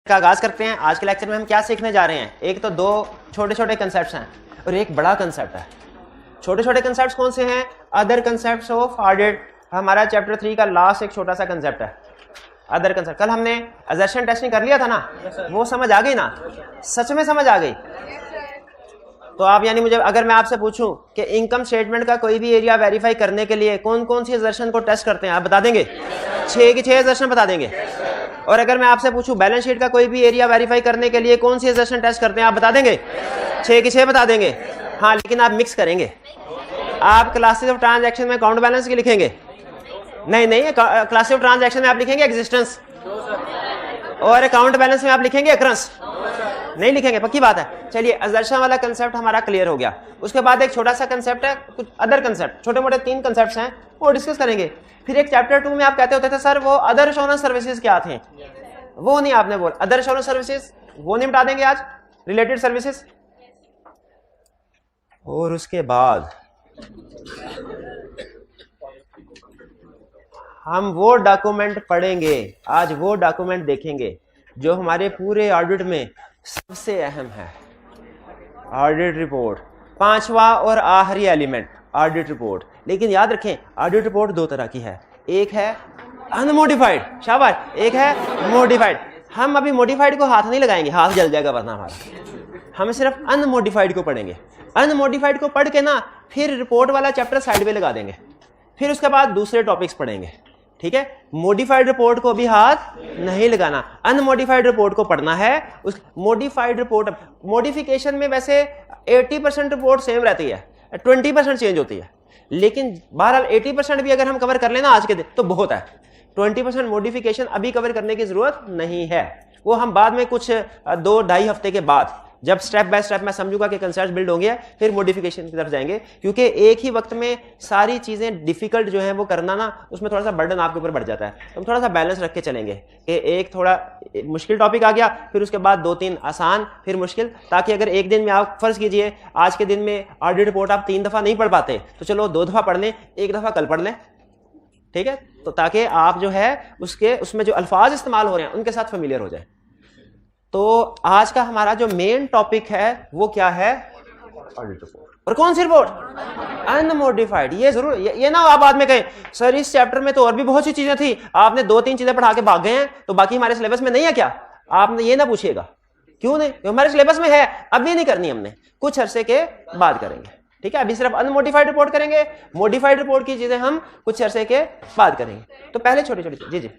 का आगाज करते हैं। आज के लेक्चर में हम क्या सीखने जा रहे हैं। एक तो दो छोटे छोटे कंसेप्ट हैं और एक बड़ा कंसेप्ट है। छोटे छोटे कंसेप्ट कौन से हैं? अदर कंसेप्ट ऑफ ऑडिट, हमारा चैप्टर 3 का लास्ट एक छोटा सा कंसेप्ट है अदर कंसेप्ट। कल हमने असर्शन टेस्टिंग कर लिया था ना, वो समझ आ गई ना? सच में समझ आ गई? तो आप यानी मुझे अगर मैं आपसे पूछूं कि इनकम स्टेटमेंट का कोई भी एरिया वेरीफाई करने के लिए कौन कौन सी असर्शन को टेस्ट करते हैं, आप बता देंगे? 6 की 6 असर्शन बता देंगे। और अगर मैं आपसे पूछूं बैलेंस शीट का कोई भी एरिया वेरीफाई करने के लिए कौन सी असर्शन टेस्ट करते हैं, आप बता देंगे? 6 की 6 बता देंगे। हाँ, लेकिन आप मिक्स करेंगे। आप क्लासेस ऑफ ट्रांजैक्शन में अकाउंट बैलेंस की लिखेंगे? नहीं, क्लासेस ऑफ ट्रांजैक्शन में आप लिखेंगे एग्जिस्टेंस, और अकाउंट बैलेंस में आप लिखेंगे अक्रंस? नहीं लिखेंगे, पक्की बात है। चलिए, असर्शन वाला कंसेप्ट हमारा क्लियर हो गया। उसके बाद एक छोटा सा कंसेप्ट है, कुछ अदर कंसेप्ट, छोटे मोटे 3 कंसेप्ट हैं, वो डिस्कस करेंगे। फिर एक चैप्टर 2 में आप कहते होते थे सर वो अदर एश्योरेंस सर्विसेज क्या थे, वो नहीं आपने बोला। अदर एश्योरेंस सर्विसेज वो नहीं बता देंगे आज, रिलेटेड सर्विसेज। और उसके बाद हम वो डॉक्यूमेंट पढ़ेंगे, आज वो डॉक्यूमेंट देखेंगे जो हमारे पूरे ऑडिट में सबसे अहम है, ऑडिट रिपोर्ट। 5वां और आखिरी एलिमेंट ऑडिट रिपोर्ट। लेकिन याद रखें, ऑडिट रिपोर्ट 2 तरह की है, एक है अनमोडिफाइड, शाबाश, एक है मोडिफाइड। हम अभी मोडिफाइड को हाथ नहीं लगाएंगे, हाथ जल जाएगा वरना हमारा। हम सिर्फ अनमोडिफाइड को पढ़ेंगे। अनमोडिफाइड को पढ़ के ना फिर रिपोर्ट वाला चैप्टर साइड में लगा देंगे, फिर उसके बाद दूसरे टॉपिक्स पढ़ेंगे, ठीक है? मोडिफाइड रिपोर्ट को भी हाथ नहीं लगाना, अनमोडिफाइड रिपोर्ट को पढ़ना है। उस मोडिफाइड रिपोर्ट, मोडिफिकेशन में वैसे 80% रिपोर्ट सेम रहती है, 20% चेंज होती है, लेकिन बहरहाल 80% भी अगर हम कवर कर लेना आज के दिन तो बहुत है। 20% मोडिफिकेशन अभी कवर करने की जरूरत नहीं है, वो हम बाद में कुछ 2-2.5 हफ्ते के बाद जब स्टेप बाय स्टेप मैं समझूंगा कि कंसेप्ट बिल्ड होंगे फिर मॉडिफिकेशन की तरफ जाएंगे। क्योंकि एक ही वक्त में सारी चीजें डिफिकल्ट जो है वो करना ना, उसमें थोड़ा सा बर्डन आपके ऊपर बढ़ जाता है। तो हम थोड़ा सा बैलेंस रख के चलेंगे कि एक थोड़ा मुश्किल टॉपिक आ गया, फिर उसके बाद 2-3 आसान, फिर मुश्किल, ताकि अगर एक दिन में आप फर्ज कीजिए आज के दिन में ऑडिट रिपोर्ट आप 3 दफा नहीं पढ़ पाते तो चलो 2 दफा पढ़ लें, 1 दफा कल पढ़ लें, ठीक है? तो ताकि आप जो है उसमें जो अल्फाज इस्तेमाल हो रहे हैं उनके साथ फेमिलियर हो जाए। तो आज का हमारा जो मेन टॉपिक है वो क्या है? Audit report. और कौन सी रिपोर्ट? अनमोडिफाइड। ये जरूर, ये ना आप बाद में कहें सर इस चैप्टर में तो और भी बहुत सी चीजें थी, आपने 2-3 चीजें पढ़ा के भाग गए हैं, तो बाकी हमारे सिलेबस में नहीं है क्या? आपने ये ना पूछिएगा, क्यों नहीं? तो हमारे सिलेबस में है, अभी नहीं करनी, हमने कुछ अरसे के बाद करेंगे, ठीक है? अभी सिर्फ अनमोडिफाइड रिपोर्ट करेंगे, मोडिफाइड रिपोर्ट की चीजें हम कुछ अरसे के बाद करेंगे। तो पहले छोटी छोटी जी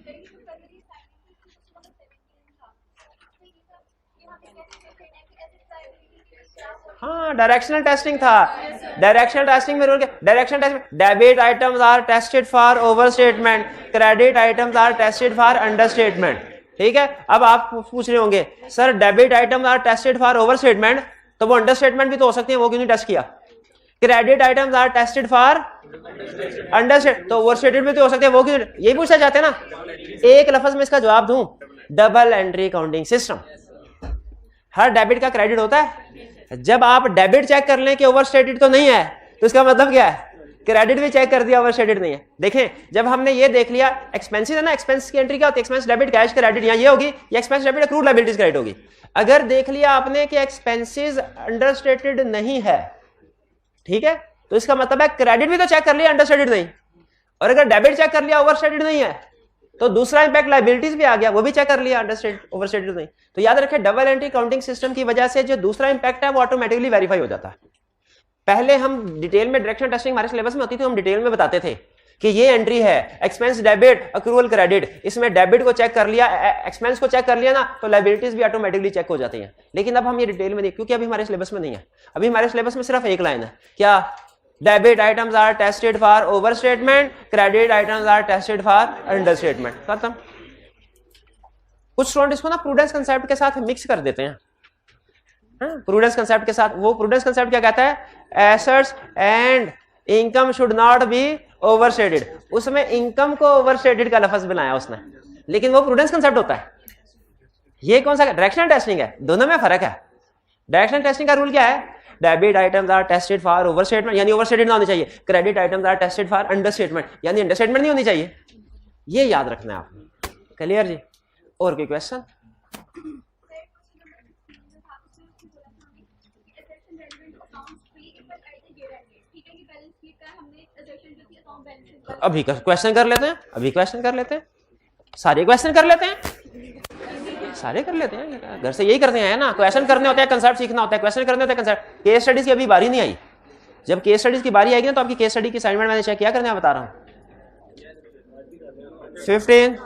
हाँ, डायरेक्शनल टेस्टिंग था। डायरेक्शनल टेस्टिंग में directional testing, debit items are tested for overstatement, credit items are tested for understatement, ठीक है? अब आप पूछ रहे होंगे sir debit items are tested for overstatement, तो वो अंडर स्टेटमेंट भी तो हो सकती है, वो क्यों नहीं टेस्ट किया? Credit items are tested for under state, तो ओवर स्टेटेड भी तो हो सकते हैं, वो क्यों? यही पूछना चाहते हैं ना। एक लफ्ज में इसका जवाब दूं, डबल एंट्री काउंटिंग सिस्टम। हर डेबिट का क्रेडिट होता है। जब आप डेबिट चेक कर लें कि ओवरस्टेटेड तो नहीं है, तो इसका मतलब क्या है? क्रेडिट भी चेक कर दिया, ओवरस्टेटेड नहीं है। देखें, जब हमने ये देख लिया एक्सपेंसेस है ना, एक्सपेंस की एंट्री क्या होती है? एक्सपेंस डेबिट कैश क्रेडिट, यहाँ ये होगी, ये expense debit accrued liabilities credit होगी। अगर देख लिया आपने कि एक्सपेंसेस अंडरस्टेटेड नहीं है, ठीक है, तो इसका मतलब है क्रेडिट भी तो चेक कर लिया, अंडरस्टेटेड नहीं। और अगर डेबिट चेक कर लिया, ओवरस्टेटेड नहीं है, तो दूसरा इंपैक्ट लायबिलिटीज भी आ गया, वो भी चेक कर लिया, अंडरस्टेटेड ओवरस्टेटेड नहीं। तो याद रखें, डबल एंट्री काउंटिंग सिस्टम की वजह से जो दूसरा इंपैक्ट है वो ऑटोमेटिकली वेरीफाई हो जाता है। पहले हम डिटेल में डायरेक्शनल टेस्टिंग हमारे सिलेबस में होती थी, हम डिटेल में बताते थे कि ये एंट्री है एक्सपेंस डेबिट अक्रूवल क्रेडिट, इसमें डेबिट को चेक कर लिया, एक्सपेंस को चेक कर लिया ना, तो लायबिलिटीज भी ऑटोमेटिकली चेक हो जाती हैं। लेकिन अब हम ये डिटेल में देख, क्योंकि अभी हमारे सिलेबस में नहीं है, अभी हमारे सिलेबस में सिर्फ एक लाइन है, क्या? Debit items are tested for overstatement, credit items are tested for understatement, खत्म। कुछ स्टूडेंट इसको ना प्रूडेंस कंसेप्ट के साथ मिक्स कर देते हैं। प्रूडेंस कंसेप्ट के साथ, वो प्रूडेंस कंसेप्ट क्या कहता है? Assets and income should not be overstated. उसमें इनकम को ओवरस्टेटेड का लफ्ज बनाया उसने, लेकिन वो प्रूडेंस कंसेप्ट होता है। ये कौन सा? डायरेक्शनल टेस्टिंग है, दोनों में फर्क है। डायरेक्शनल टेस्टिंग का रूल क्या है? Debit items are tested for overstatement, यानी ओवर स्टेटेड ना होनी चाहिए। Credit items are tested for understatement, यानी अंडर स्टेटमेंट नहीं होनी चाहिए। ये याद रखना है आपने। क्लियर जी? और कोई क्वेश्चन? अभी क्वेश्चन कर लेते हैं, अभी क्वेश्चन कर लेते हैं, सारे क्वेश्चन कर लेते हैं, सारे कर लेते हैं, घर से यही करते हैं ना, क्वेश्चन करने होते हैं, कंसेप्ट सीखना होता है, क्वेश्चन करने होते हैं, कंसेप्ट। केस स्टडीज की अभी बारी नहीं आई, जब केस स्टडीज की बारी आएगी ना तो आपकी केस स्टडी की असाइनमेंट मैंने चेक किया करने बता रहा हूं। 15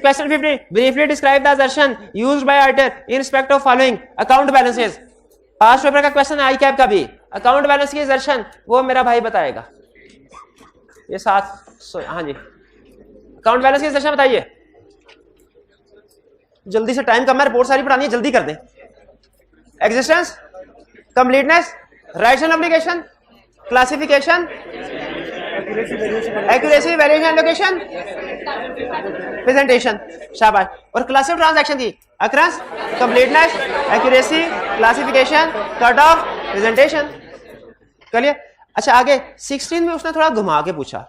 question 15 briefly describe the assertion used by author in respect of following account balances। पांच पेपर का क्वेश्चन है आई कैप का भी, अकाउंट बैलेंस की assertion वो मेरा भाई बताएगा। ये साथ हाँ जी, अकाउंट बैलेंस की assertion बताइए जल्दी से, टाइम कम है, रिपोर्ट सारी पढ़ानी है, जल्दी कर दें। Existence, completeness, rights and obligation, classification, accuracy, valuation, allocation, presentation, शाबाश। और क्लासिक ट्रांजैक्शन की अक्रंस, completeness, accuracy, classification, cut off, presentation. चलिए अच्छा आगे 16 में उसने थोड़ा घुमा के पूछा,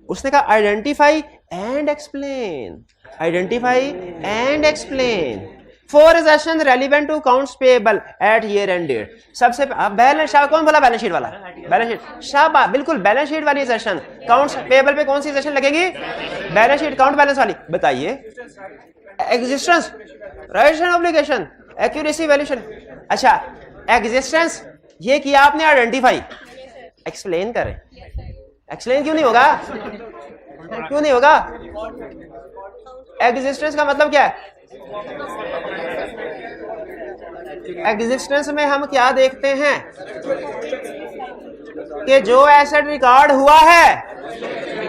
उसने कहा identify and explain, identify and explain for assertion relevant to accounts payable at year end date। सबसे बैलेंस शीट, कौन बोला बैलेंस शीट वाला? बैलेंस शीट, शाबाश, बिल्कुल बैलेंस शीट वाली assertion। अकाउंट्स पेबल पे कौन सी assertion लगेगी? बैलेंस शीट, अकाउंट बैलेंस वाली। बताइए existence, rights and obligation, accuracy, valuation. अच्छा एग्जिस्टेंस ये किया आपने आइडेंटिफाई, एक्सप्लेन करें। एक्सप्लेन क्यों नहीं होगा? क्यों नहीं होगा? एग्जिस्टेंस का मतलब क्या है? एग्जिस्टेंस में हम क्या देखते हैं कि जो एसेट रिकॉर्ड हुआ है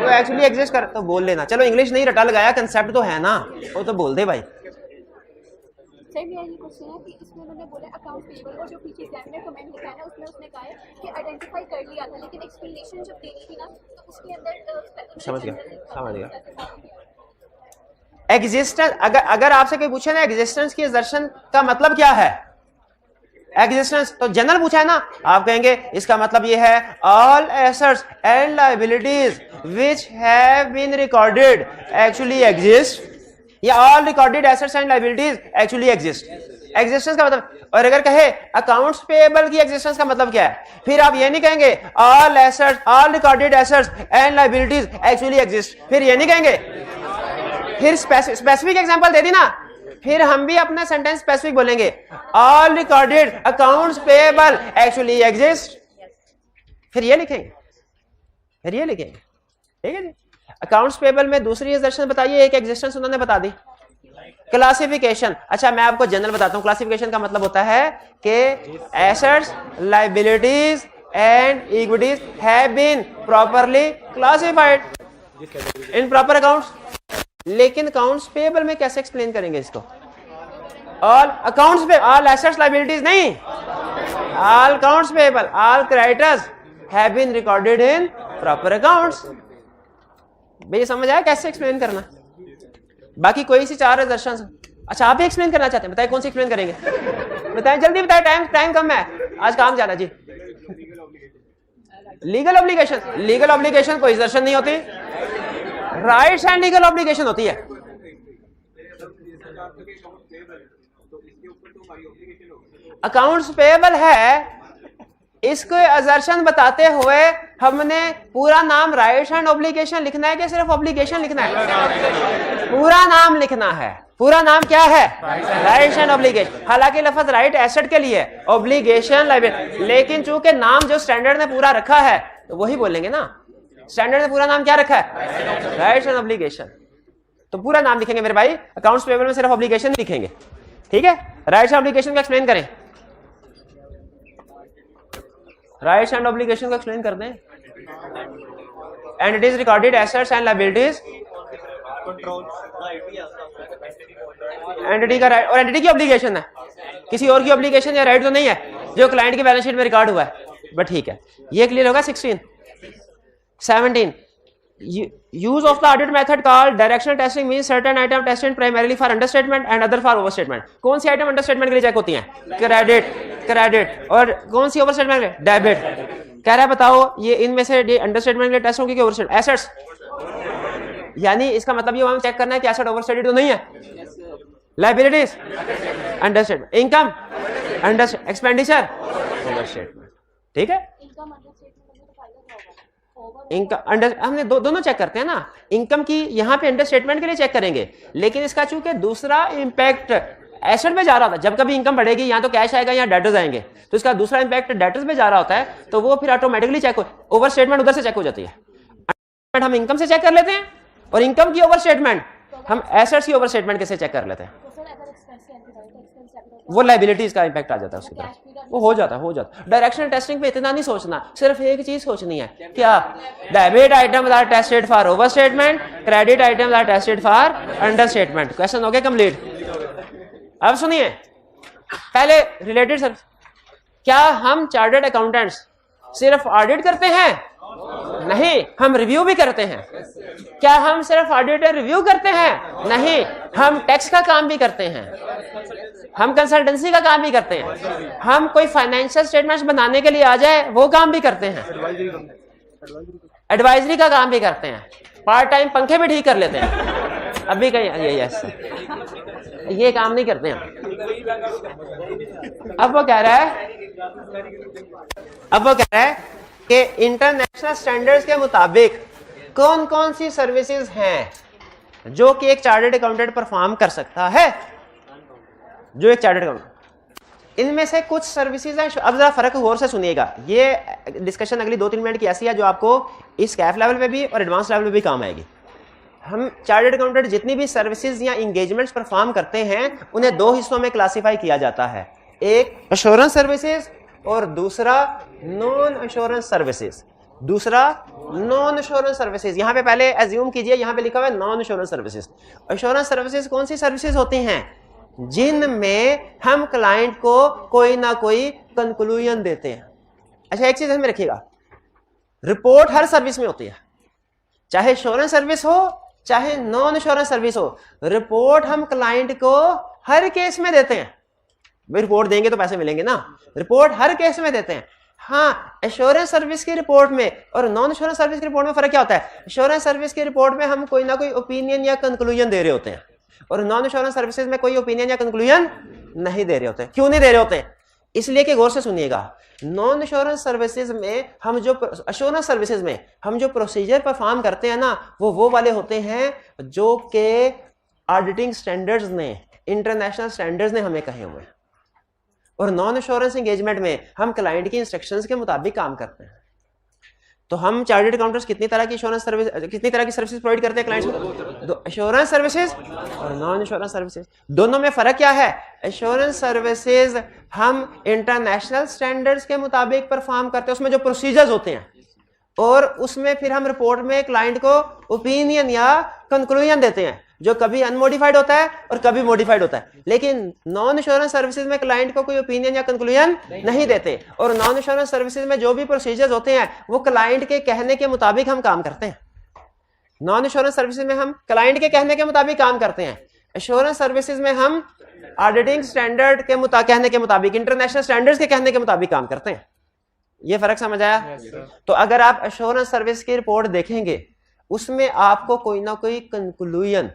वो एक्चुअली एग्जिस्ट कर, तो बोल लेना। चलो इंग्लिश नहीं रटा लगाया, कंसेप्ट तो है ना, वो तो बोल दे भाई। सर मेरा ये क्वेश्चन है कि इसमें उन्होंने बोला अकाउंट पेबल और जो पीछे एग्जामिनर कमेंट लिखा है ना उसमें उसने कहा है कि आइडेंटिफाई कर लिया था, लेकिन एक्सप्लेनेशन जब देनी थी ना तो उसके अंदर समझ गया। एग्जिस्टेंस, अगर आपसे कोई पूछे ना एग्जिस्टेंस की assertion का मतलब क्या है, एग्जिस्टेंस तो जनरल पूछा है ना, आप कहेंगे इसका मतलब ये है all assets and liabilities which have been recorded actually exist, या all recorded assets and liabilities actually exist. Existence का मतलब, और अगर कहे अकाउंट्स पेएबल की एग्जिस्टेंस का मतलब क्या है, फिर आप ये नहीं कहेंगे all assets, all recorded assets and liabilities actually exist, फिर ये नहीं कहेंगे, फिर स्पेसिफिक एग्जांपल दे दी ना, फिर हम भी अपना सेंटेंस स्पेसिफिक बोलेंगे all recorded accounts payable actually exist, फिर ये लिखेंगे, फिर ये लिखेंगे। ठीक है जी। अकाउंट्स पेएबल में दूसरी assertion बताइए, एक एग्जिस्टेंस उन्होंने बता दी। क्लासिफिकेशन, अच्छा मैं आपको जनरल बताता हूं, क्लासिफिकेशन का मतलब होता है कि assets, liabilities and equities have been properly classified in proper accounts. लेकिन अकाउंट्स पेएबल में कैसे एक्सप्लेन करेंगे इसको? All accounts pay, all assets liabilities नहीं, all accounts payable, all creditors have been recorded in proper accounts. भाई समझ आया कैसे एक्सप्लेन करना? बाकी कोई सी चार assertions। अच्छा आप भी एक्सप्लेन करना चाहते हैं, बताइए कौन सी एक्सप्लेन करेंगे? बताएं जल्दी बताएं, टाइम कम है, आज काम ज्यादा जी। लीगल ऑब्लिगेशन, लीगल ऑब्लिगेशन कोई assertion नहीं होती, राइट्स एंड लीगल ऑब्लिगेशन होती है। अकाउंट्स पेएबल है, इसको assertion बताते हुए हमने पूरा नाम राइट्स एंड ऑब्लिगेशन लिखना है कि सिर्फ ऑब्लिगेशन लिखना है? पूरा नाम लिखना है। पूरा नाम क्या है? Rights and obligation. हालांकि लफ्ज राइट एसेट के लिए, ऑब्लिगेशन लायबिलिटी, लेकिन चूंकि नाम जो स्टैंडर्ड ने पूरा रखा है तो वही बोलेंगे ना। स्टैंडर्ड ने पूरा नाम क्या रखा है? राइट्स एंड ऑब्लिगेशन, तो पूरा नाम लिखेंगे मेरे भाई। अकाउंट्स पेएबल में सिर्फ ऑब्लिगेशन लिखेंगे, ठीक है। राइट्स एंड ऑब्लिगेशन का एक्सप्लेन करें, राइट्स एंड ऑब्लिगेशन को एक्सप्लेन कर दें। Entities recorded assets and liabilities, entity का राइट और एंटिटी की ऑब्लिगेशन है, किसी और की ऑब्लिगेशन या राइट तो नहीं है जो क्लाइंट की बैलेंस शीट में रिकॉर्ड हुआ है, बट ठीक है। ये क्लियर होगा। 16 17 use of the audit method called directional testing means certain item tested primarily for understatement and other for overstatement। कौन सी आइटम अंडरस्टेटमेंट के लिए चेक होती हैं? क्रेडिट, क्रेडिट, और कौन सी ओवरस्टेटमेंट के लिए? डेबिट। कह रहा है बताओ ये इनमें से ये अंडरस्टेटमेंट के लिए टेस्ट होंगे कि ओवरस्टेटमेंट? एसेट्स, यानी इसका मतलब ये हमें चेक करना है कि एसेट ओवरस्टेटेड तो नहीं है, liabilities understatement, income under, expenditure overstatement, ठीक है। इनकम अंडर, हमने दोनों चेक करते हैं ना, इनकम की यहाँ पे अंडर स्टेटमेंट के लिए चेक करेंगे, लेकिन इसका चूंकि दूसरा इंपैक्ट एसेट में जा रहा होता है, जब कभी इनकम बढ़ेगी यहाँ तो कैश आएगा, यहाँ डेटर्स आएंगे, तो इसका दूसरा इंपैक्ट डेटर्स में जा रहा होता है, तो वो फिर ऑटोमेटिकली चेक हो, ओवर स्टेटमेंट उधर से चेक हो जाती है। हम इनकम से चेक कर लेते हैं और इनकम की ओवर स्टेटमेंट हम एसेट्स की ओवर स्टेटमेंट कैसे चेक कर लेते हैं, वो लायबिलिटीज का इंपैक्ट आ जाता है उसके बाद, वो हो जाता है। डायरेक्शनल टेस्टिंग पे इतना नहीं सोचना, सिर्फ एक चीज सोचनी है, क्या debit items are tested for overstatement, credit items are tested for understatement. Question हो गया कंप्लीट। अब सुनिए, पहले रिलेटेड सर, क्या हम चार्टर्ड अकाउंटेंट्स सिर्फ ऑडिट करते हैं? नहीं, हम रिव्यू भी करते हैं। क्या हम सिर्फ ऑडिट और रिव्यू करते हैं? नहीं, हम टैक्स का काम भी करते हैं, हम कंसल्टेंसी का काम भी करते हैं, हम कोई फाइनेंशियल स्टेटमेंट्स बनाने के लिए आ जाए वो काम भी करते हैं, एडवाइजरी का काम भी करते हैं, पार्ट टाइम पंखे भी ठीक कर लेते हैं। अभी कहीं ये काम नहीं करते हैं। अब वो कह रहा है कि इंटरनेशनल स्टैंडर्ड्स के मुताबिक कौन कौन सी सर्विसेज हैं जो कि एक चार्टर्ड अकाउंटेंट परफॉर्म कर सकता है, जो एक चार्टर्ड अकाउंटेंट। इनमें से कुछ सर्विसेज हैं, अब जरा फर्क गौर से सुनिएगा, ये डिस्कशन अगली 2-3 मिनट की ऐसी है जो आपको इस कैफ लेवल पे भी और एडवांस लेवल पे भी काम आएगी। हम चार्टर्ड अकाउंटेंट जितनी भी सर्विसेज या इंगेजमेंट्स परफॉर्म करते हैं उन्हें 2 हिस्सों में क्लासिफाई किया जाता है, एक एश्योरेंस सर्विसेज और दूसरा non assurance services. Non assurance services, यहाँ पे पहले एज्यूम कीजिए, यहाँ पे लिखा हुआ है non assurance services. Assurance services कौन सी सर्विसेज होती हैं? जिनमें हम क्लाइंट को कोई ना कोई कंक्लूजन देते हैं। अच्छा, एक चीज ध्यान में रखिएगा, रिपोर्ट हर सर्विस में होती है, चाहे एश्योरेंस सर्विस हो चाहे नॉन एश्योरेंस सर्विस हो, रिपोर्ट हम क्लाइंट को हर केस में देते हैं। रिपोर्ट देंगे तो पैसे मिलेंगे ना, रिपोर्ट हर केस में देते हैं। हाँ, एश्योरेंस सर्विस की रिपोर्ट में और नॉन एश्योरेंस सर्विस की रिपोर्ट में फर्क क्या होता है? एश्योरेंस सर्विस की रिपोर्ट में हम कोई ना कोई ओपिनियन या कंक्लूजन दे रहे होते हैं और नॉन एश्योरेंस सर्विसेज में कोई ओपिनियन या कंक्लूजन नहीं दे रहे होते। क्यों नहीं दे रहे होते? इसलिए कि गौर से सुनिएगा, नॉन एश्योरेंस सर्विसेज में हम जो एश्योरेंस सर्विसेज में हम जो प्रोसीजर परफॉर्म करते हैं ना, वो वाले होते हैं जो कि ऑडिटिंग स्टैंडर्ड्स ने, इंटरनेशनल स्टैंडर्ड्स ने हमें कहे हुए हैं। और नॉन एश्योरेंस एंगेजमेंट में हम क्लाइंट की इंस्ट्रक्शंस के मुताबिक काम करते हैं। तो हम चार्टर्ड अकाउंटेंट्स कितनी तरह की सर्विसेज प्रोवाइड करते हैं क्लाइंट्स को? दो, एश्योरेंस सर्विसेज और नॉन एश्योरेंस सर्विसेज। दोनों में फर्क क्या है? एश्योरेंस सर्विसेज हम इंटरनेशनल स्टैंडर्ड्स के मुताबिक परफॉर्म करते हैं, उसमें जो प्रोसीजर्स होते हैं, और उसमें फिर हम रिपोर्ट में क्लाइंट को ओपिनियन या कंक्लूजन देते हैं जो कभी अनमोडिफाइड होता है और कभी मॉडिफाइड होता है। लेकिन नॉन एश्योरेंस सर्विसेज में क्लाइंट को कोई ओपिनियन या कंक्लूजन नहीं देते, और नॉन एश्योरेंस सर्विसेज में जो भी प्रोसीजर्स होते हैं वो क्लाइंट के कहने के मुताबिक हम काम करते हैं। नॉन एश्योरेंस सर्विसेज में हम क्लाइंट के कहने के मुताबिक काम करते हैं, एश्योरेंस सर्विसेज में हम ऑडिटिंग स्टैंडर्ड के कहने के मुताबिक, इंटरनेशनल स्टैंडर्ड्स के कहने के मुताबिक काम करते हैं। ये फर्क समझ आया? तो अगर आप एश्योरेंस सर्विस की रिपोर्ट देखेंगे उसमें आपको कोई ना कोई कंक्लूजन,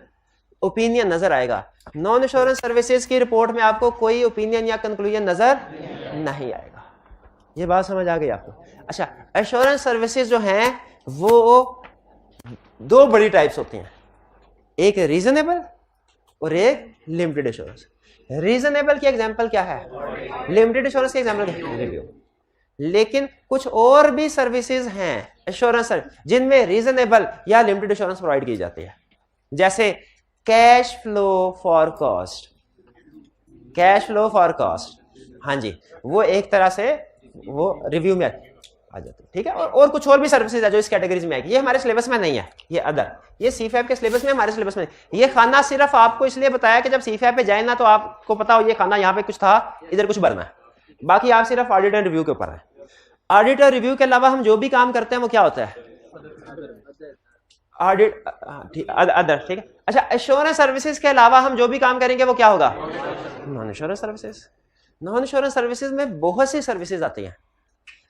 ओपिनियन नजर आएगा। नॉन एश्योरेंस सर्विसेज की रिपोर्ट में आपको कोई ओपिनियन या कंक्लूजन नजर नहीं आएगा। ये बात समझ आ गई आपको? अच्छा, एश्योरेंस सर्विसेज जो हैं वो 2 बड़ी टाइप्स होती हैं, एक रीजनेबल और एक लिमिटेड एश्योरेंस। रीजनेबल की एग्जांपल क्या है? लिमिटेड एश्योरेंस की एग्जांपल रिव्यू। लेकिन कुछ और भी सर्विसेज हैं एश्योरेंस जिनमें रीजनेबल या लिमिटेड एश्योरेंस प्रोवाइड की जाती है, जैसे cash flow for cost. Cash flow for cost, हाँ जी, वो एक तरह से वो रिव्यू में आ जाती है, ठीक है। और कुछ और भी सर्विसेज है जो इस कैटेगरीज में आएगी। ये हमारे सिलेबस में नहीं है, ये अदर, ये CFAP के सिलेबस में, हमारे सिलेबस में। ये खाना सिर्फ आपको इसलिए बताया कि जब CFAP पे जाए ना तो आपको पता हो ये खाना यहाँ पे कुछ था, इधर कुछ भरना है। बाकी आप सिर्फ ऑडिट एंड रिव्यू के ऊपर है। ऑडिट और रिव्यू के अलावा हम जो भी काम करते हैं वो क्या होता है? ऑडिट, अदर, ठीक है। अच्छा, एश्योरेंस सर्विसेज के अलावा हम जो भी काम करेंगे वो क्या होगा? Non assurance services. Non assurance services में बहुत सी सर्विसेज आती हैं,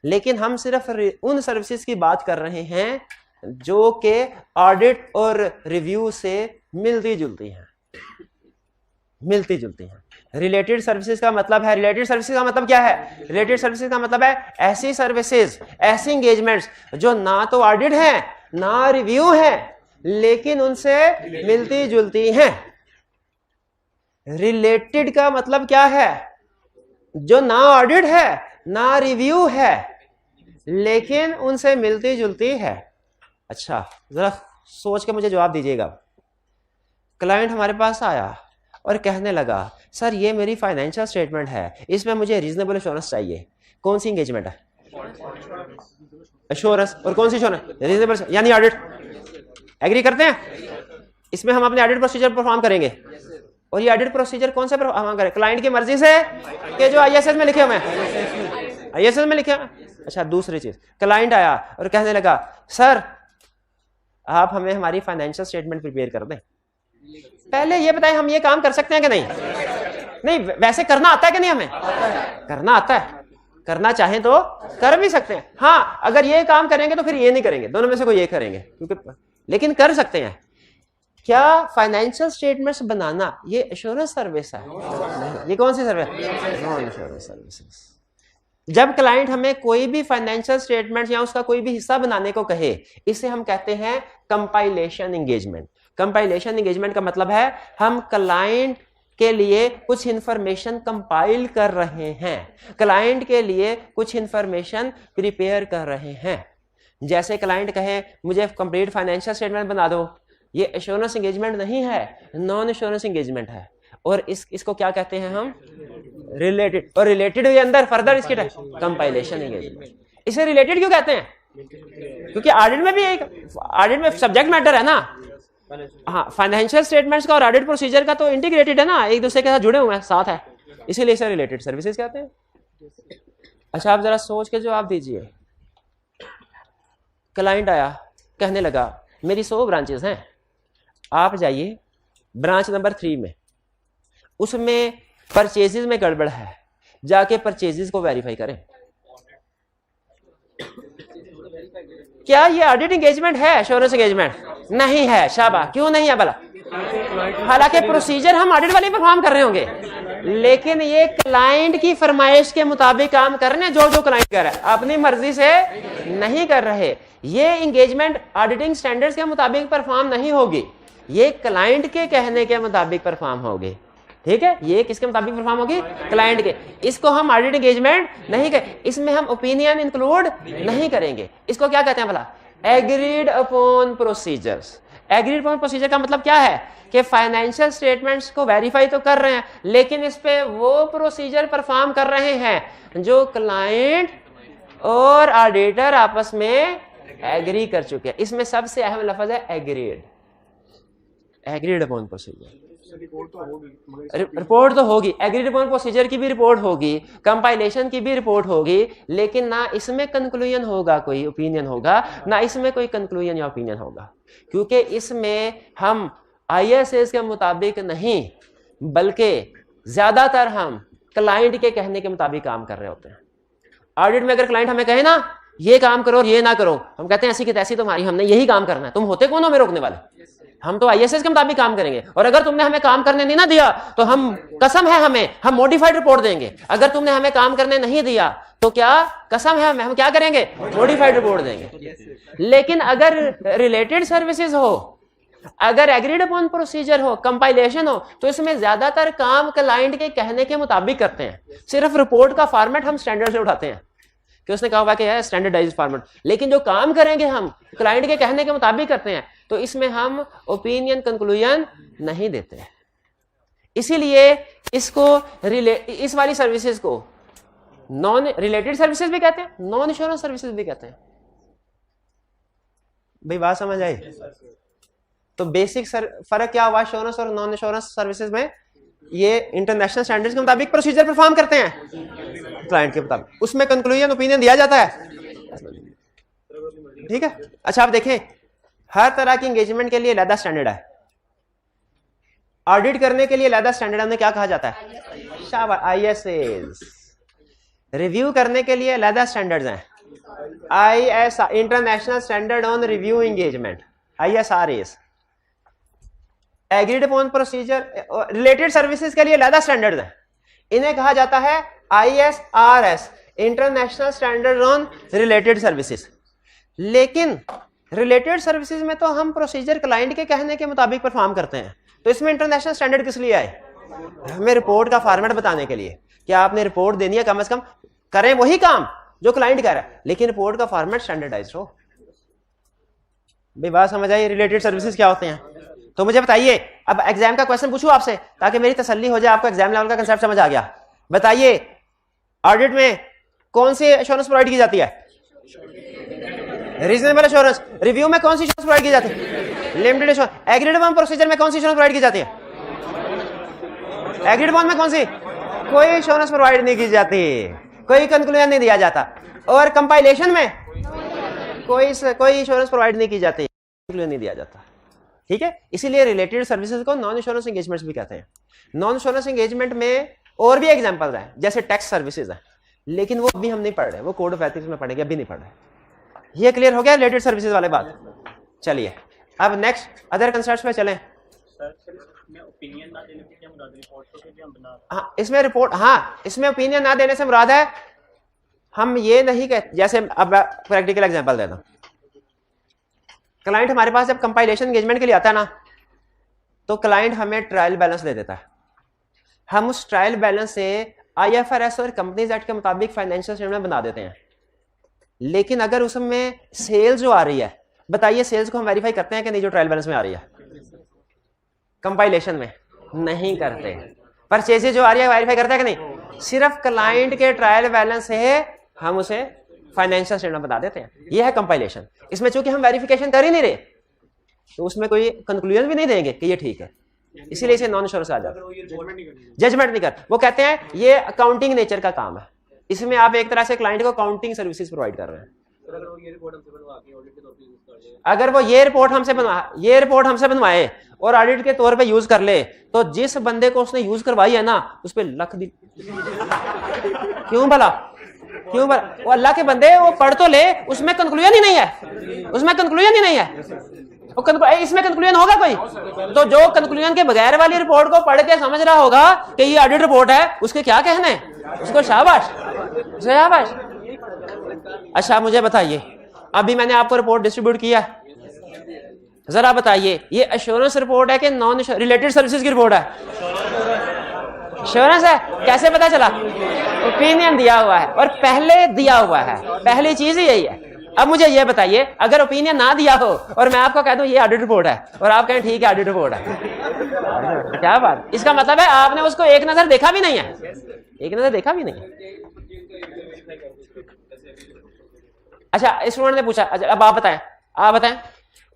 लेकिन हम सिर्फ उन सर्विसेज की बात कर रहे हैं जो कि ऑडिट और रिव्यू से मिलती जुलती हैं, मिलती जुलती हैं। रिलेटेड सर्विसेज का मतलब है, रिलेटेड सर्विसेज का मतलब क्या है? रिलेटेड सर्विसेज का मतलब है ऐसी सर्विसेज, ऐसी एंगेजमेंट्स जो ना तो ऑडिट है ना रिव्यू है, लेकिन उनसे मिलती जुलती हैं। रिलेटेड का मतलब क्या है? जो ना ऑडिट है ना रिव्यू है, लेकिन उनसे मिलती जुलती है। अच्छा, जरा सोच के मुझे जवाब दीजिएगा। क्लाइंट हमारे पास आया और कहने लगा सर ये मेरी फाइनेंशियल स्टेटमेंट है, इसमें मुझे रीजनेबल एश्योरेंस चाहिए। कौन सी एंगेजमेंट है? एश्योरेंस। और कौन सी एश्योरेंस? रीजनेबल यानी ऑडिट। एग्री करते हैं? इसमें हम अपने ऑडिट प्रोसीजर परफॉर्म करेंगे। और ये ऑडिट प्रोसीजर कौन से परफॉर्म करें? क्लाइंट की मर्जी से कि जो आईएसएस में लिखे हुए हैं, आईएसएस में लिखे हुए। अच्छा, दूसरी चीज, क्लाइंट आया और कहने लगा सर आप हमें हमारी फाइनेंशियल स्टेटमेंट प्रिपेयर कर दें। पहले ये बताएं हम ये काम कर सकते हैं कि नहीं? नहीं, वैसे करना आता है कि नहीं? हमें करना आता है, करना चाहें तो कर भी सकते हैं। हाँ, अगर ये काम करेंगे तो फिर ये नहीं करेंगे, दोनों में से कोई ये करेंगे, क्योंकि लेकिन कर सकते हैं। क्या फाइनेंशियल स्टेटमेंट्स बनाना ये एश्योरेंस सर्विस है? ये कौन सी सर्विस? Non assurance services. जब क्लाइंट हमें कोई भी फाइनेंशियल स्टेटमेंट या उसका कोई भी हिस्सा बनाने को कहे, इसे हम कहते हैं कंपाइलेशन एंगेजमेंट। कंपाइलेशन एंगेजमेंट का मतलब है हम क्लाइंट के लिए कुछ इंफॉर्मेशन कंपाइल कर रहे हैं, क्लाइंट के लिए कुछ इंफॉर्मेशन प्रिपेयर कर रहे हैं। जैसे क्लाइंट कहे मुझे कंप्लीट फाइनेंशियल स्टेटमेंट बना दो, ये एश्योरेंस एंगेजमेंट नहीं है, नॉन एश्योरेंस एंगेजमेंट है। और इसको क्या कहते हैं हम? रिलेटेड। और रिलेटेड के अंदर फर्दर इसके कंपाइलेशन एंगेजमेंट। इसे रिलेटेड क्यों कहते हैं? क्योंकि ऑडिट में भी एक ऑडिट में सब्जेक्ट मैटर है ना। हाँ, फाइनेंशियल स्टेटमेंट्स का और ऑडिट प्रोसीजर का तो इंटीग्रेटेड है ना, एक दूसरे के साथ जुड़े हुए हैं, साथ है, इसीलिए इसे रिलेटेड सर्विसेज कहते हैं। अच्छा, आप जरा सोच के जवाब दीजिए। क्लाइंट आया, कहने लगा मेरी 100 ब्रांचेस हैं, आप जाइए ब्रांच नंबर 3 में, उसमें परचेजेस में गड़बड़ है, जाके परचेजेस को वेरीफाई करें। क्या ये ऑडिट एंगेजमेंट है? एश्योरेंस एंगेजमेंट नहीं है। शाबाश, क्यों नहीं है भला? हालांकि प्रोसीजर हम ऑडिट वाले परफॉर्म कर रहे होंगे, लेकिन ये क्लाइंट की फरमाइश के मुताबिक काम कर रहे हैं। जो क्लाइंट कर रहा है अपनी मर्जी से नहीं कर रहे। ये एंगेजमेंट ऑडिटिंग स्टैंडर्ड्स के मुताबिक परफॉर्म नहीं होगी, ये क्लाइंट के कहने के मुताबिक परफॉर्म होगी। ठीक है, ये किसके मुताबिक परफॉर्म होगी? क्लाइंट के। इसको हम ऑडिट एंगेजमेंट नहीं करें, इसमें हम ओपिनियन इंक्लूड नहीं करेंगे। इसको क्या कहते हैं भला? Agreed upon procedures. Agreed upon procedure का मतलब क्या है कि फाइनेंशियल स्टेटमेंट्स को वेरीफाई तो कर रहे हैं, लेकिन इस पे वो प्रोसीजर परफॉर्म कर रहे हैं जो क्लाइंट और ऑडिटर आपस में एग्री कर चुके हैं। इसमें सबसे अहम लफ्ज है agreed. Agreed upon procedure. Report तो होगी, एग्रीड अपॉन प्रोसीजर की भी रिपोर्ट होगी, कंपाइलेशन की भी रिपोर्ट होगी, लेकिन ना इसमें कंक्लूजन होगा, कोई ओपिनियन होगा, ना इसमें कोई कंक्लूजन या ओपिनियन होगा, क्योंकि इसमें हम आईएसएस के मुताबिक नहीं, बल्कि ज्यादातर हम क्लाइंट के कहने के मुताबिक काम कर रहे होते हैं। ऑडिट में अगर क्लाइंट हमें कहे ना ये काम करो और ये ना करो, हम कहते हैं ऐसी की तैसी तुम्हारी, हमने यही काम करना है, तुम होते कौन हो हमें रोकने वाले? हम तो आईएसएस के मुताबिक काम करेंगे, और अगर तुमने हमें काम करने नहीं ना दिया तो हम कसम है हमें हम मॉडिफाइड रिपोर्ट देंगे। अगर तुमने हमें काम करने नहीं दिया तो क्या कसम है हमें, हम क्या करेंगे? मॉडिफाइड रिपोर्ट देंगे। लेकिन अगर रिलेटेड सर्विसेज हो, अगर एग्रीड अपॉन प्रोसीजर हो, कंपाइलेशन हो, तो इसमें ज्यादातर काम क्लाइंट के कहने के मुताबिक करते हैं। सिर्फ रिपोर्ट का फॉर्मेट हम स्टैंडर्ड से उठाते हैं कि उसने कहा हुआ कि है स्टैंडर्डाइज्ड फॉर्मेट, लेकिन जो काम करेंगे हम क्लाइंट के कहने के मुताबिक करते हैं, तो इसमें हम ओपिनियन कंक्लूजन नहीं देते। इसीलिए इसको इस वाली सर्विसेज को नॉन रिलेटेड सर्विसेज भी कहते हैं, नॉन इंश्योरेंस सर्विसेज भी कहते हैं। भाई बात समझ आई? तो बेसिक फर्क क्या हुआ इंश्योरेंस और नॉन इंश्योरेंस सर्विसेज में? ये इंटरनेशनल स्टैंडर्ड्स के मुताबिक प्रोसीजर परफॉर्म करते हैं क्लाइंट के मुताबिक, उसमें कंक्लूजन ओपिनियन दिया जाता है। ठीक है। अच्छा, आप देखें हर तरह की एंगेजमेंट के लिए अलग स्टैंडर्ड है। ऑडिट करने के लिए अलग स्टैंडर्ड है, उन्हें क्या कहा जाता है? शाबाश, आईएसएस। रिव्यू करने के लिए अलग स्टैंडर्ड्स हैं, IS international standard on review engagement, ISRAs। Agreed upon procedure, related services के लिए अलग स्टैंडर्ड है, इन्हें कहा जाता है ISRS, international standard on related services. लेकिन रिलेटेड सर्विसेज में तो हम प्रोसीजर क्लाइंट के कहने के मुताबिक परफॉर्म करते हैं, तो इसमें इंटरनेशनल स्टैंडर्ड किस लिए आए? हमें रिपोर्ट का फॉर्मेट बताने के लिए कि आपने रिपोर्ट देनी है, कम से कम करें वही काम जो क्लाइंट कह रहा है, लेकिन रिपोर्ट का फॉर्मेट स्टैंडर्डाइज हो। भाई बात समझ आई? रिलेटेड सर्विसेज क्या होते हैं? तो मुझे बताइए, अब एग्जाम का क्वेश्चन पूछूं आपसे ताकि मेरी तसल्ली हो जाए, आपको एग्जाम लेवल का कंसेप्ट समझ आ गया। बताइए, ऑडिट में कौन सी एश्योरेंस प्रोवाइड की जाती है? Reasonable assurance. रिव्यू में कौन सी एश्योरेंस प्रोवाइड की जाती है? Limited assurance. Agreed upon procedure में कौन सी एश्योरेंस प्रोवाइड की जाती है? एग्रीड अपॉन में कौन सी? कोई एश्योरेंस प्रोवाइड नहीं की जाती, कोई कंक्लूजन नहीं दिया जाता। और कंपाइलेशन में कोई एश्योरेंस प्रोवाइड नहीं की जाती, कंक्लूजन नहीं दिया जाता। ठीक है, इसीलिए रिलेटेड सर्विसेज को नॉन इंश्योरेंस एंगेजमेंट्स भी कहते हैं। नॉन इंश्योरेंस एंगेजमेंट में और भी एग्जांपल्स हैं, जैसे टैक्स सर्विसेज है, लेकिन वो अभी हम नहीं पढ़ रहे, वो कोड ऑफ एथिक्स में पढ़ेंगे, अभी नहीं पढ़ रहे। ये क्लियर हो गया रिलेटेड सर्विसेज वाले बात? चलिए अब नेक्स्ट अदर कंसेप्ट्स पे चलें। हाँ, इसमें रिपोर्ट, हाँ इसमें ओपिनियन ना देने से मुराद है, हम ये नहीं कहते, जैसे अब प्रैक्टिकल एग्जांपल देता हूं। क्लाइंट हमारे पास जब कंपाइलेशन एंगेजमेंट के लिए आता है ना, तो क्लाइंट हमें ट्रायल बैलेंस दे देता है। हम उस ट्रायल बैलेंस से IFRS और कंपनीज एक्ट के मुताबिक फाइनेंशियल स्टेटमेंट बना देते हैं। लेकिन अगर उसमें सेल्स जो आ रही है, बताइए सेल्स को हम वेरीफाई करते हैं कि नहीं? जो ट्रायल बैलेंस में आ रही है कंपाइलेशन में नहीं करते। परचेजेज जो आ रही है वेरीफाई करते हैं कि नहीं? सिर्फ क्लाइंट के ट्रायल बैलेंस से हम उसे फाइनेंशियल स्टेटमेंट बता देते हैं। यह है कंपाइलेशन। इसमें चूंकि हम वेरिफिकेशन कर ही नहीं रहे, तो उसमें कोई कंक्लूजन भी नहीं देंगे कि ये ठीक है, इसीलिए इसे नॉन इंश्योरेंस आ जाता है। जजमेंट नहीं कर, वो कहते हैं ये अकाउंटिंग नेचर का काम है, इसमें आप एक तरह से क्लाइंट को अकाउंटिंग सर्विसेज प्रोवाइड कर रहे हैं। अगर वो ये रिपोर्ट हमसे बनवाए और ऑडिट के तौर पे यूज कर ले, तो जिस बंदे को उसने यूज करवाई है ना, उस पर लख दी। क्यों भला? क्यों भला? वो अल्लाह के बंदे, वो पढ़ तो ले, उसमें कंक्लूजन ही नहीं है, उसमें कंक्लूजन ही नहीं है। इसमें कंक्लूजन होगा कोई? तो जो कंक्लूजन के बगैर वाली रिपोर्ट को पढ़ के समझ रहा होगा कि ये ऑडिट रिपोर्ट है, उसके क्या कहने, उसको शाबाश शाबाश। अच्छा मुझे बताइए, अभी मैंने आपको रिपोर्ट डिस्ट्रीब्यूट किया, जरा बताइए ये एश्योरेंस रिपोर्ट है कि नॉन रिलेटेड सर्विसेज की रिपोर्ट है? एश्योरेंस है। कैसे पता चला? ओपिनियन दिया हुआ है और पहले दिया हुआ है, पहली चीज ही यही है। अब मुझे ये बताइए, अगर ओपिनियन ना दिया हो और मैं आपको कह दूं ये ऑडिट रिपोर्ट है, और आप कहें ठीक है ऑडिट रिपोर्ट है, क्या बात? इसका मतलब है आपने उसको एक नजर देखा भी नहीं है, एक नजर देखा भी नहीं है। अच्छा स्टूडेंट ने पूछा, अच्छा अब आप बताएं,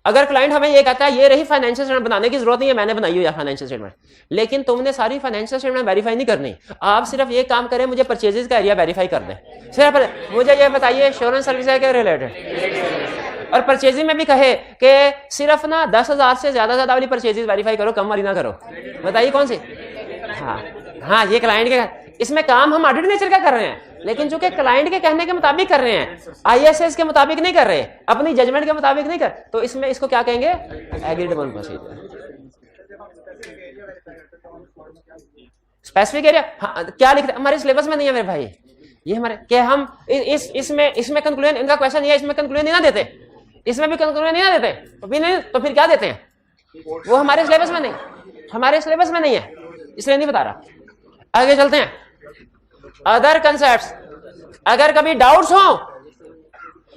अगर क्लाइंट हमें ये कहता है ये रही फाइनेंशियल स्टेटमेंट, बनाने की जरूरत नहीं है, मैंने बनाई हुई है फाइनेंशियल स्टेटमेंट, लेकिन तुमने सारी फाइनेंशियल स्टेटमेंट वेरीफाई नहीं करनी, आप सिर्फ ये काम करें मुझे परचेजेस का एरिया वेरीफाई कर दें, सिर्फ मुझे ये बताइए इंश्योरेंस सर्विस के रिलेटेड, और परचेजिंग में भी कहे कि सिर्फ ना 10,000 से ज्यादा वाली परचेजेस वेरीफाई करो, कम वाली ना करो, बताइए कौन सी? हाँ ये क्लाइंट के, इसमें काम हम ऑडिट नेचर का कर रहे हैं, लेकिन जो कि क्लाइंट के कहने के मुताबिक कर रहे हैं, ISS के मुताबिक नहीं कर रहे, अपनी जजमेंट के मुताबिक नहीं कर, तो इसमें इसको क्या कहेंगे? Agreed upon procedure. Specific area, हाँ, क्या लिख रहे हमारे सिलेबस में नहीं है मेरे भाई, ये हमारे क्या हम इसमें कंक्लूजन, इनका क्वेश्चन ये है, इसमें कंक्लूजन नहीं ना देते, इसमें भी कंक्लूजन नहीं ना देते, तो फिर क्या देते हैं? वो हमारे सिलेबस में नहीं, हमारे सिलेबस में नहीं है, इसलिए नहीं बता रहा। आगे चलते हैं, अदर कंसेप्ट्स। अगर कभी डाउट्स हो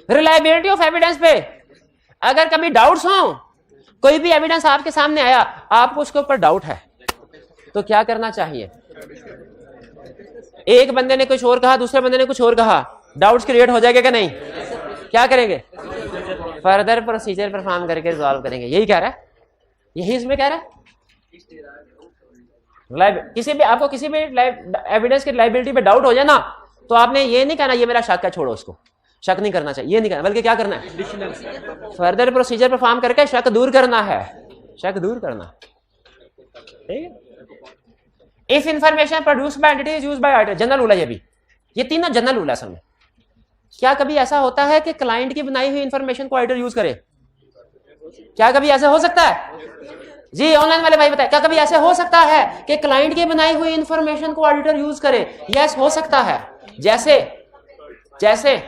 रिलायबिलिटी ऑफ एविडेंस पे, अगर कभी डाउट्स हो, कोई भी एविडेंस आपके सामने आया, आपको उसके ऊपर डाउट है, तो क्या करना चाहिए? एक बंदे ने कुछ और कहा, दूसरे बंदे ने कुछ और कहा, डाउट्स क्रिएट हो जाएगा क्या नहीं? क्या करेंगे? फर्दर प्रोसीजर परफॉर्म करके रिजॉल्व करेंगे। यही कह रहा है, यही इसमें कह रहा है। किसी भी आपको किसी भी एविडेंस की लायबिलिटी पे डाउट हो जाए ना, तो आपने ये नहीं कहना ये मेरा शक है, छोड़ो उसको, शक नहीं करना चाहिए, ये नहीं कहना, बल्कि क्या करना है? फर्दर प्रोसीजर परफॉर्म करके शक दूर करना है, शक दूर करना। If information produced by entity is used by auditor, general rule है ये भी, ये तीनों जनरल रूल है असल में। क्या कभी ऐसा होता है कि क्लाइंट की बनाई हुई इंफॉर्मेशन को ऑडिटर यूज करे? क्या कभी ऐसा हो सकता है? जी ऑनलाइन वाले भाई बताए, क्या कभी ऐसा हो सकता है कि क्लाइंट की बनाई हुई इंफॉर्मेशन को ऑडिटर यूज करे? यस, हो सकता है। जैसे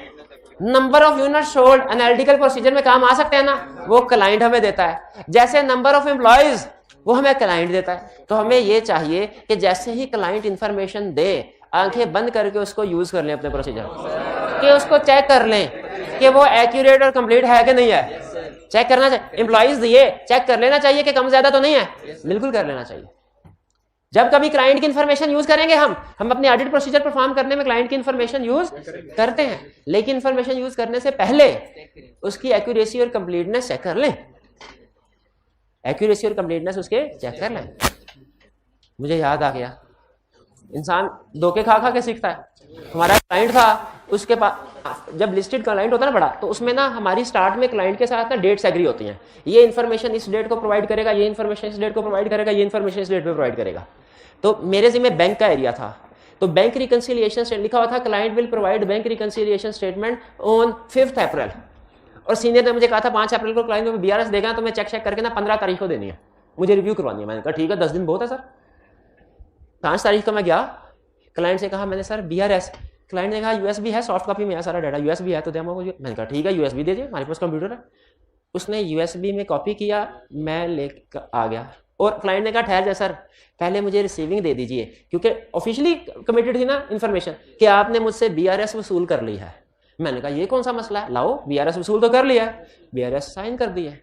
number of unit sold analytical procedure में काम आ सकते हैं ना, वो क्लाइंट हमें देता है। जैसे नंबर ऑफ एम्प्लॉयज, वो हमें क्लाइंट देता है। तो हमें ये चाहिए कि जैसे ही क्लाइंट इंफॉर्मेशन दे, आंखें बंद करके उसको यूज कर लें अपने प्रोसीजर, कि उसको चेक कर लें कि वो एक्यूरेट और कंप्लीट है कि नहीं है। चेक करना चाहिए। एम्प्लॉयज दिए, चेक कर लेना चाहिए कि कम ज्यादा तो नहीं है, बिल्कुल कर लेना चाहिए। जब कभी क्लाइंट की इंफॉर्मेशन यूज करेंगे, हम अपने ऑडिट प्रोसीजर परफॉर्म करने में क्लाइंट की इंफॉर्मेशन यूज करते हैं, लेकिन इंफॉर्मेशन यूज करने से पहले उसकी एक्यूरेसी और कंप्लीटनेस चेक कर लें। एक्यूरेसी और कंप्लीटनेस उसके चेक कर लें। मुझे याद आ गया, इंसान धोखे खा खा के सीखता है। हमारा क्लाइंट था, उसके पास जब लिस्टेड क्लाइंट होता है ना बड़ा, तो उसमें ना हमारी स्टार्ट में क्लाइंट के साथ ना डेट्स एग्री होती हैं। ये इन्फॉर्मेशन इस डेट को प्रोवाइड करेगा, ये इन्फॉर्मेशन इस डेट को प्रोवाइड करेगा, ये इन्फॉर्मेशन इस डेट पे प्रोवाइड करेगा। तो मेरे जिम्मे बैंक का एरिया था, तो बैंक रिकंसिलिएशन लिखा हुआ था, client will provide bank reconciliation statement on 5 अप्रैल। और सीनियर ने मुझे कहा था 5 अप्रैल को क्लाइंट को BRS देगा, तो मैं चेक करके ना 15 तारीख को देनी है, मुझे रिव्यू करवानी है। मैंने कहा ठीक है, 10 दिन बहुत है सर। 5 तारीख को मैं गया, क्लाइंट से कहा मैंने सर BRS, क्लाइंट ने कहा USB है, सॉफ्ट कॉपी में है सारा डाटा, USB है तो दे। मैंने कहा ठीक है USB दे दिए, हमारे पास कंप्यूटर है। उसने USB में कॉपी किया, मैं लेकर आ गया, और क्लाइंट ने कहा ठहर जा सर, पहले मुझे रिसीविंग दे दीजिए, क्योंकि ऑफिशियली कमिटेड थी ना इन्फॉर्मेशन कि आपने मुझसे BRS वसूल कर ली है। मैंने कहा ये कौन सा मसला है, लाओ BRS वसूल तो कर लिया है। BRS साइन कर दिए।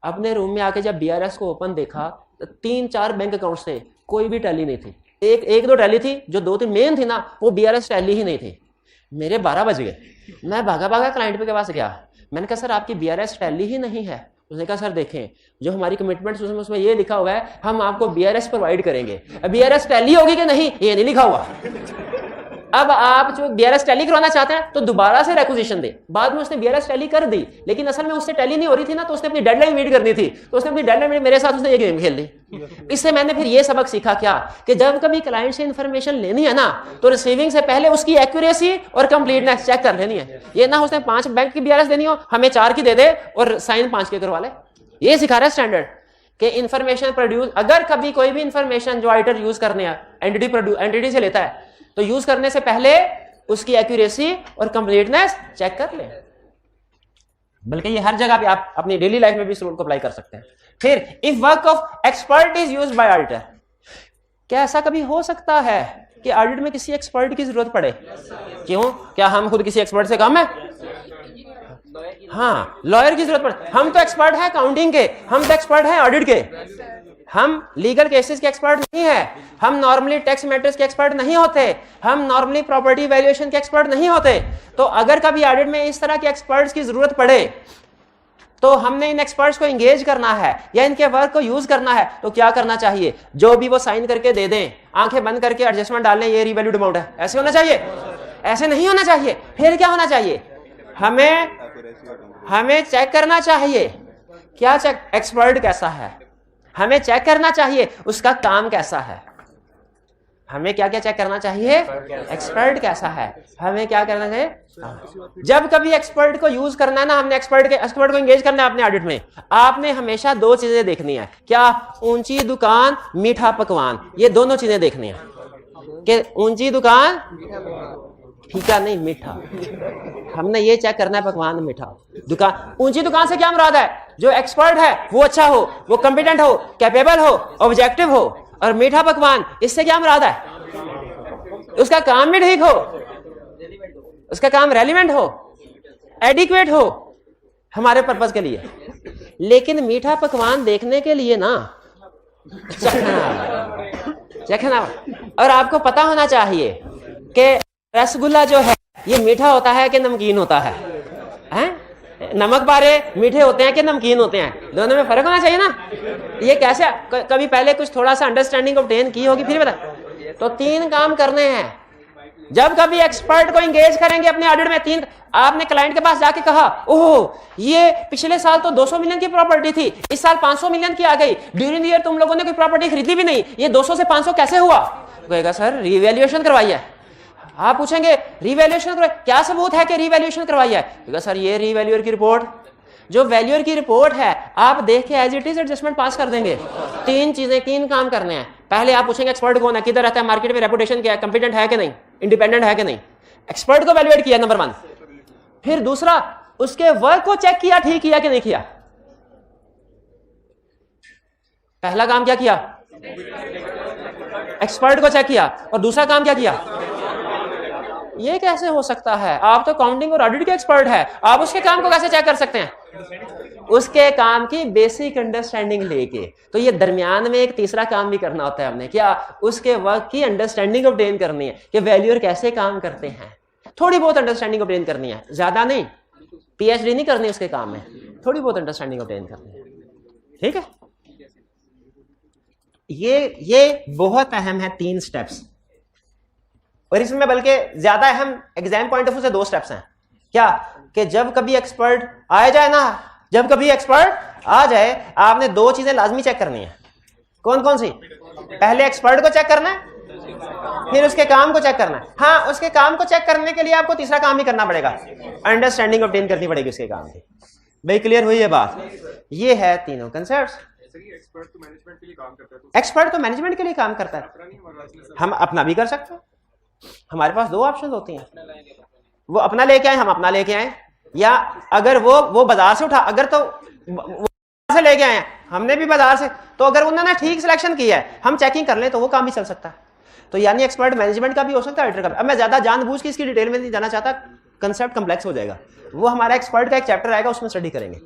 अपने रूम में आके जब BRS को ओपन देखा, तो 3-4 बैंक अकाउंट्स थे, कोई भी टैली नहीं थी। एक दो टैली थी, जो 2-3 मेन थी ना, वो BRS टैली ही नहीं थी। मेरे 12 बज गए, मैं भागा क्लाइंट के पास गया। मैंने कहा सर आपकी BRS टैली ही नहीं है। उसने कहा सर देखें, जो हमारी कमिटमेंट उसमें ये लिखा हुआ है, हम आपको BRS प्रोवाइड करेंगे। BRS टैली होगी कि नहीं ये नहीं लिखा हुआ। अब आप जो BRS टैली करवाना चाहते हैं तो दोबारा से रेक्विजिशन दे। बाद में उसने BRS टैली कर दी, लेकिन असल में उससे टैली नहीं हो रही थी ना, तो उसने अपनी डेडलाइन मीट करनी थी, तो उसने अपनी डेडलाइन मीट मेरे साथ उसने ये गेम खेल ली। इससे मैंने फिर ये सबक सीखा क्या, कि जब कभी क्लाइंट से इंफॉर्मेशन लेनी है ना, तो रिसीविंग से पहले उसकी एक्यूरेसी और कंप्लीटनेस चेक कर लेनी है। ये ना उसने 5 बैंक की BRS देनी हो, हमें 4 की दे दे और साइन 5 के करवा ले। ये सिखा रहा है स्टैंडर्ड कि इंफॉर्मेशन प्रोड्यूस, अगर कभी कोई भी इंफॉर्मेशन जो ऑडिटर यूज करने एंटिटी से लेता है, तो यूज करने से पहले उसकी एक्यूरेसी और कंप्लीटनेस चेक कर ले। बल्कि ये हर जगह पे आप अपनी डेली लाइफ में भी इस रूल को अप्लाई कर सकते हैं। फिर if work of expert is used by auditor, क्या ऐसा कभी हो सकता है कि ऑडिट में किसी एक्सपर्ट की जरूरत पड़े? क्यों, क्या हम खुद किसी एक्सपर्ट से कम है? हाँ, लॉयर की जरूरत पड़े। हम तो एक्सपर्ट है अकाउंटिंग के, हम तो एक्सपर्ट है ऑडिट के, हम लीगल केसेस के एक्सपर्ट नहीं है, हम नॉर्मली टैक्स मैटर्स के एक्सपर्ट नहीं होते, हम नॉर्मली प्रॉपर्टी वैल्यूएशन के एक्सपर्ट नहीं होते। तो अगर कभी ऑडिट में इस तरह के एक्सपर्ट्स की जरूरत पड़े, तो हमने इन एक्सपर्ट्स को एंगेज करना है या इनके वर्क को यूज करना है, तो क्या करना चाहिए? जो भी वो साइन करके दे दें, आंखें बंद करके एडजस्टमेंट डाल लें, ये रिवैल्यूड अमाउंट है, ऐसे होना चाहिए? ऐसे नहीं होना चाहिए। फिर क्या होना चाहिए? हमें चेक करना चाहिए क्या चेक, एक्सपर्ट कैसा है, हमें चेक करना चाहिए उसका काम कैसा है। हमें क्या क्या चेक करना चाहिए? एक्सपर्ट कैसा है, हमें क्या करना चाहिए? जब कभी एक्सपर्ट को यूज करना है ना, हमने एक्सपर्ट को एंगेज करना है अपने ऑडिट में, आपने हमेशा 2 चीजें देखनी है। क्या? ऊंची दुकान, मीठा पकवान, ये दोनों चीजें देखनी है। कि ऊंची दुकान, फीका नहीं मीठा, हमने ये चेक करना है, पकवान मीठा दुकान। ऊंची दुकान से क्या मुराद है? जो एक्सपर्ट है वो अच्छा हो, वो कॉम्पिटेंट हो, कैपेबल हो, ऑब्जेक्टिव हो। और मीठा पकवान, इससे क्या मुराद है? उसका काम भी ठीक हो, उसका काम रेलिवेंट हो, एडिक्वेट हो हमारे पर्पस के लिए। लेकिन मीठा पकवान देखने के लिए ना चखना, और आपको पता होना चाहिए कि रसगुल्ला जो है ये मीठा होता है कि नमकीन होता है, हैं? नमक बारे मीठे होते हैं कि नमकीन होते हैं, दोनों में फर्क होना चाहिए ना। ये कैसे? कभी पहले कुछ थोड़ा सा अंडरस्टैंडिंग ऑब्टेन की होगी फिर बता। तो 3 काम करने हैं जब कभी एक्सपर्ट को एंगेज करेंगे अपने ऑडिट में। 3, आपने क्लाइंट के पास जाके कहा, ओह ये पिछले साल तो 200 मिलियन की प्रॉपर्टी थी, इस साल 500 मिलियन की आ गई, ड्यूरिंग द ईयर तुम लोगों ने कोई प्रॉपर्टी खरीदी भी नहीं, ये 200 से 500 कैसे हुआ? कहेगा सर रिवैल्यूएशन करवाई है। आप पूछेंगे रीवैल्यूएशन करवाई, क्या सबूत है कि रीवैल्यूएशन करवाई है? क्योंकि सर ये रीवैल्यूअर की रिपोर्ट, जो वैल्यूअर की रिपोर्ट है आप देख के एज इट इज एडजस्टमेंट पास कर देंगे। तीन काम करने हैं। पहले आप पूछेंगे एक्सपर्ट कौन है, किधर रहता है, मार्केट में रेपुटेशन क्या है, कंपिटेंट है कि नहीं, इंडिपेंडेंट है कि नहीं, एक्सपर्ट को वैल्यूएट किया नंबर 1। फिर दूसरा, उसके वर्क को चेक किया, ठीक किया कि नहीं किया। पहला काम क्या किया, एक्सपर्ट को चेक किया, और दूसरा काम क्या किया। ये कैसे हो सकता है? आप तो काउंटिंग और ऑडिट के एक्सपर्ट है, आप उसके काम को कैसे चेक कर सकते हैं? उसके काम की बेसिक अंडरस्टैंडिंग लेके। तो ये दरमियान में एक तीसरा काम भी करना होता है हमने, क्या, उसके वर्क की अंडरस्टैंडिंग ऑब्टेन करनी है कि वैल्यूअर कैसे काम करते हैं। थोड़ी बहुत अंडरस्टैंडिंग ऑब्टेन करनी है, ज्यादा नहीं, पीएचडी नहीं करनी उसके काम में, थोड़ी बहुत अंडरस्टैंडिंग ऑब्टेन करनी है। ठीक है, ये बहुत अहम है 3 स्टेप्स, और इसमें बल्कि ज्यादा अहम एग्जाम पॉइंट ऑफ व्यू से 2 स्टेप्स हैं। क्या कि जब कभी एक्सपर्ट आ जाए ना, जब कभी एक्सपर्ट आ जाए, आपने 2 चीजें लाजमी चेक करनी है। कौन कौन सी? पहले एक्सपर्ट को चेक करना है, फिर उसके काम को चेक करना है। हाँ, उसके काम को चेक करने के लिए आपको तीसरा काम भी करना पड़ेगा, अंडरस्टैंडिंग ऑब्टेन करनी पड़ेगी उसके काम की। भाई क्लियर हुई है बात? ये है तीनों कंसेप्ट्स। एक्सपर्ट तो मैनेजमेंट के लिए काम करता है, हम अपना भी कर सकते हैं। हमारे पास 2 ऑप्शन होती हैं, वो अपना लेके आए, हम अपना लेके आए, या अगर वो बाजार से उठा, अगर तो वो से लेके आए हैं, हमने भी बाजार से, तो अगर उन्होंने ठीक सिलेक्शन किया है, हम चेकिंग कर लें तो वो काम भी चल सकता है। तो यानी एक्सपर्ट मैनेजमेंट का भी हो सकता है, ऑडिटर का भी। अब मैं ज्यादा जानबूझ के इसकी डिटेल में नहीं जाना चाहता, कंसेप्ट कम्प्लेक्स हो जाएगा, वो हमारा एक्सपर्ट का एक चैप्टर आएगा, उसमें स्टडी करेंगे।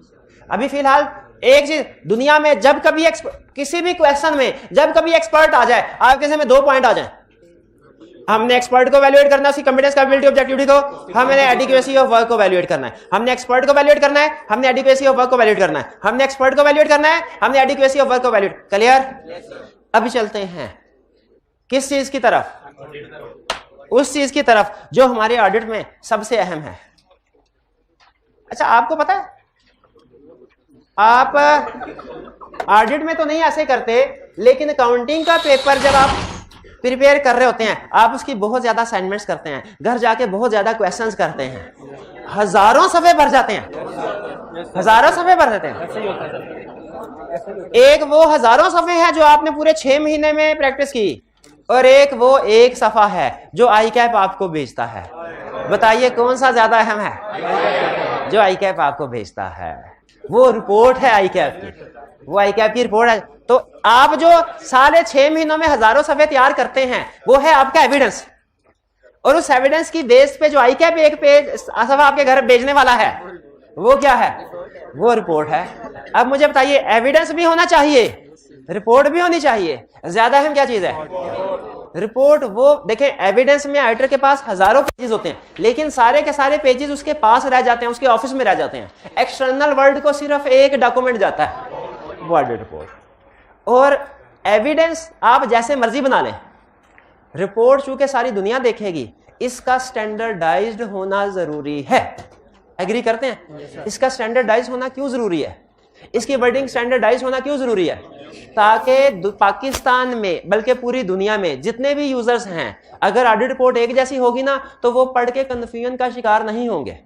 अभी फिलहाल एक चीज, दुनिया में जब कभी किसी भी क्वेश्चन में जब कभी एक्सपर्ट आ जाए, आपके से में 2 पॉइंट आ जाए। हमने एक्सपर्ट को वैल्यूएट करना है, उसकी कॉम्पिटेंस, कैपेबिलिटी, ऑब्जेक्टिविटी को, हमने एडिक्वेसी ऑफ वर्क को वैल्यूएट करना है। हमने एक्सपर्ट को वैल्यूएट करना है, हमने एडिक्वेसी ऑफ वर्क को वैल्यूएट करना है, हमने एक्सपर्ट को वैल्यूएट करना है, हमने एडिक्वेसी ऑफ वर्क को वैल्यूएट। क्लियर? अभी चलते हैं किस चीज की तरफ? उस चीज की तरफ जो हमारे ऑडिट में सबसे अहम है। अच्छा, आपको पता है, आप ऑडिट में तो नहीं ऐसे करते, लेकिन अकाउंटिंग का पेपर जब आप प्रिपेयर कर रहे होते हैं, आप उसकी बहुत ज्यादा असाइनमेंट्स करते हैं, घर जाके बहुत ज्यादा क्वेश्चंस करते हैं, हजारों सफ़े भर जाते हैं, हजारों सफ़े भर देते हैं। एक वो हजारों सफ़े हैं जो आपने पूरे 6 महीने में प्रैक्टिस की, और एक वो 1 सफ़ा है जो आई कैप आपको भेजता है। बताइए कौन सा ज्यादा अहम है? जो आई कैप आपको भेजता है, वो रिपोर्ट है आई कैप की, वो आई कैप की रिपोर्ट है। तो आप जो 6.5 महीनों में हजारों सफ़े तैयार करते हैं, वो है आपका एविडेंस, और उस एविडेंस की बेस पे जो आई कैप 1 पेज सफ़ा आपके घर भेजने वाला है, वो क्या है? वो रिपोर्ट है। अब मुझे बताइए, एविडेंस भी होना चाहिए, रिपोर्ट भी होनी चाहिए, ज्यादा अहम क्या चीज है? रिपोर्ट। वो देखें, एविडेंस में ऑडिटर के पास हजारों पेजेस होते हैं, लेकिन सारे के सारे पेजेस उसके पास रह जाते हैं, उसके ऑफिस में रह जाते हैं। एक्सटर्नल वर्ल्ड को सिर्फ एक डॉक्यूमेंट जाता है, वो ऑडिट रिपोर्ट। और एविडेंस आप जैसे मर्जी बना लें, रिपोर्ट चूंकि सारी दुनिया देखेगी, इसका स्टैंडर्डाइज्ड होना जरूरी है। एग्री करते हैं? इसका स्टैंडर्डाइज होना क्यों जरूरी है? इसकी वर्डिंग स्टैंडर्डाइज होना क्यों जरूरी है? ताकि पाकिस्तान में, बल्कि पूरी दुनिया में जितने भी यूजर्स हैं, अगर ऑडिट रिपोर्ट एक जैसी होगी ना, तो वो पढ़ के कंफ्यूजन का शिकार नहीं होंगे,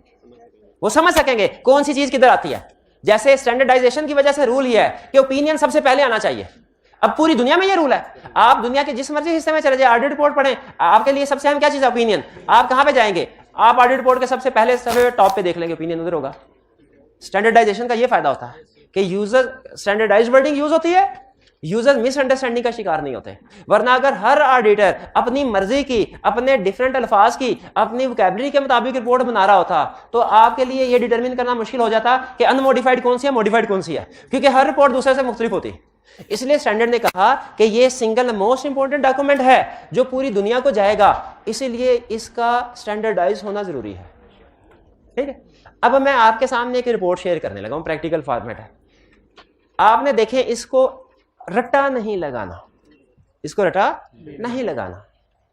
वो समझ सकेंगे कौन सी चीज किधर आती है। जैसे स्टैंडर्डाइजेशन की वजह से रूल ही है कि ओपिनियन सबसे पहले आना चाहिए। अब पूरी दुनिया में ये रूल है, आप दुनिया के जिस मर्जी हिस्से में चले जाए, ऑडिट रिपोर्ट पढ़ें, आपके लिए सबसे अहम क्या चीज है? ओपिनियन। आप कहां पे जाएंगे? आप ऑडिट रिपोर्ट के सबसे पहले सबसे टॉप पे देख लेंगे, ओपिनियन उधर होगा। स्टैंडर्डाइजेशन का ये फायदा होता है कि यूजर स्टैंडर्डाइज्ड वर्डिंग यूज होती है, यूजर मिसअंडरस्टैंडिंग का शिकार नहीं होते। वरना अगर हर ऑडिटर अपनी मर्जी की, अपने डिफरेंट अल्फाज की, अपनी वोकैबुलरी के मुताबिक रिपोर्ट बना रहा होता, तो आपके लिए यह डिटरमिन करना मुश्किल हो जाता कि अनमोडिफाइड कौन सी है, मॉडिफाइड कौन सी है, क्योंकि हर रिपोर्ट दूसरे से मुख्तलिफ होती। इसलिए स्टैंडर्ड ने कहा कि यह सिंगल मोस्ट इंपॉर्टेंट डॉक्यूमेंट है जो पूरी दुनिया को जाएगा, इसीलिए इसका स्टैंडर्डाइज होना जरूरी है। ठीक है, अब मैं आपके सामने एक रिपोर्ट शेयर करने लगा हूं, प्रैक्टिकल फॉर्मेट है। आपने देखें, इसको रट्टा नहीं लगाना, इसको रट्टा नहीं लगाना।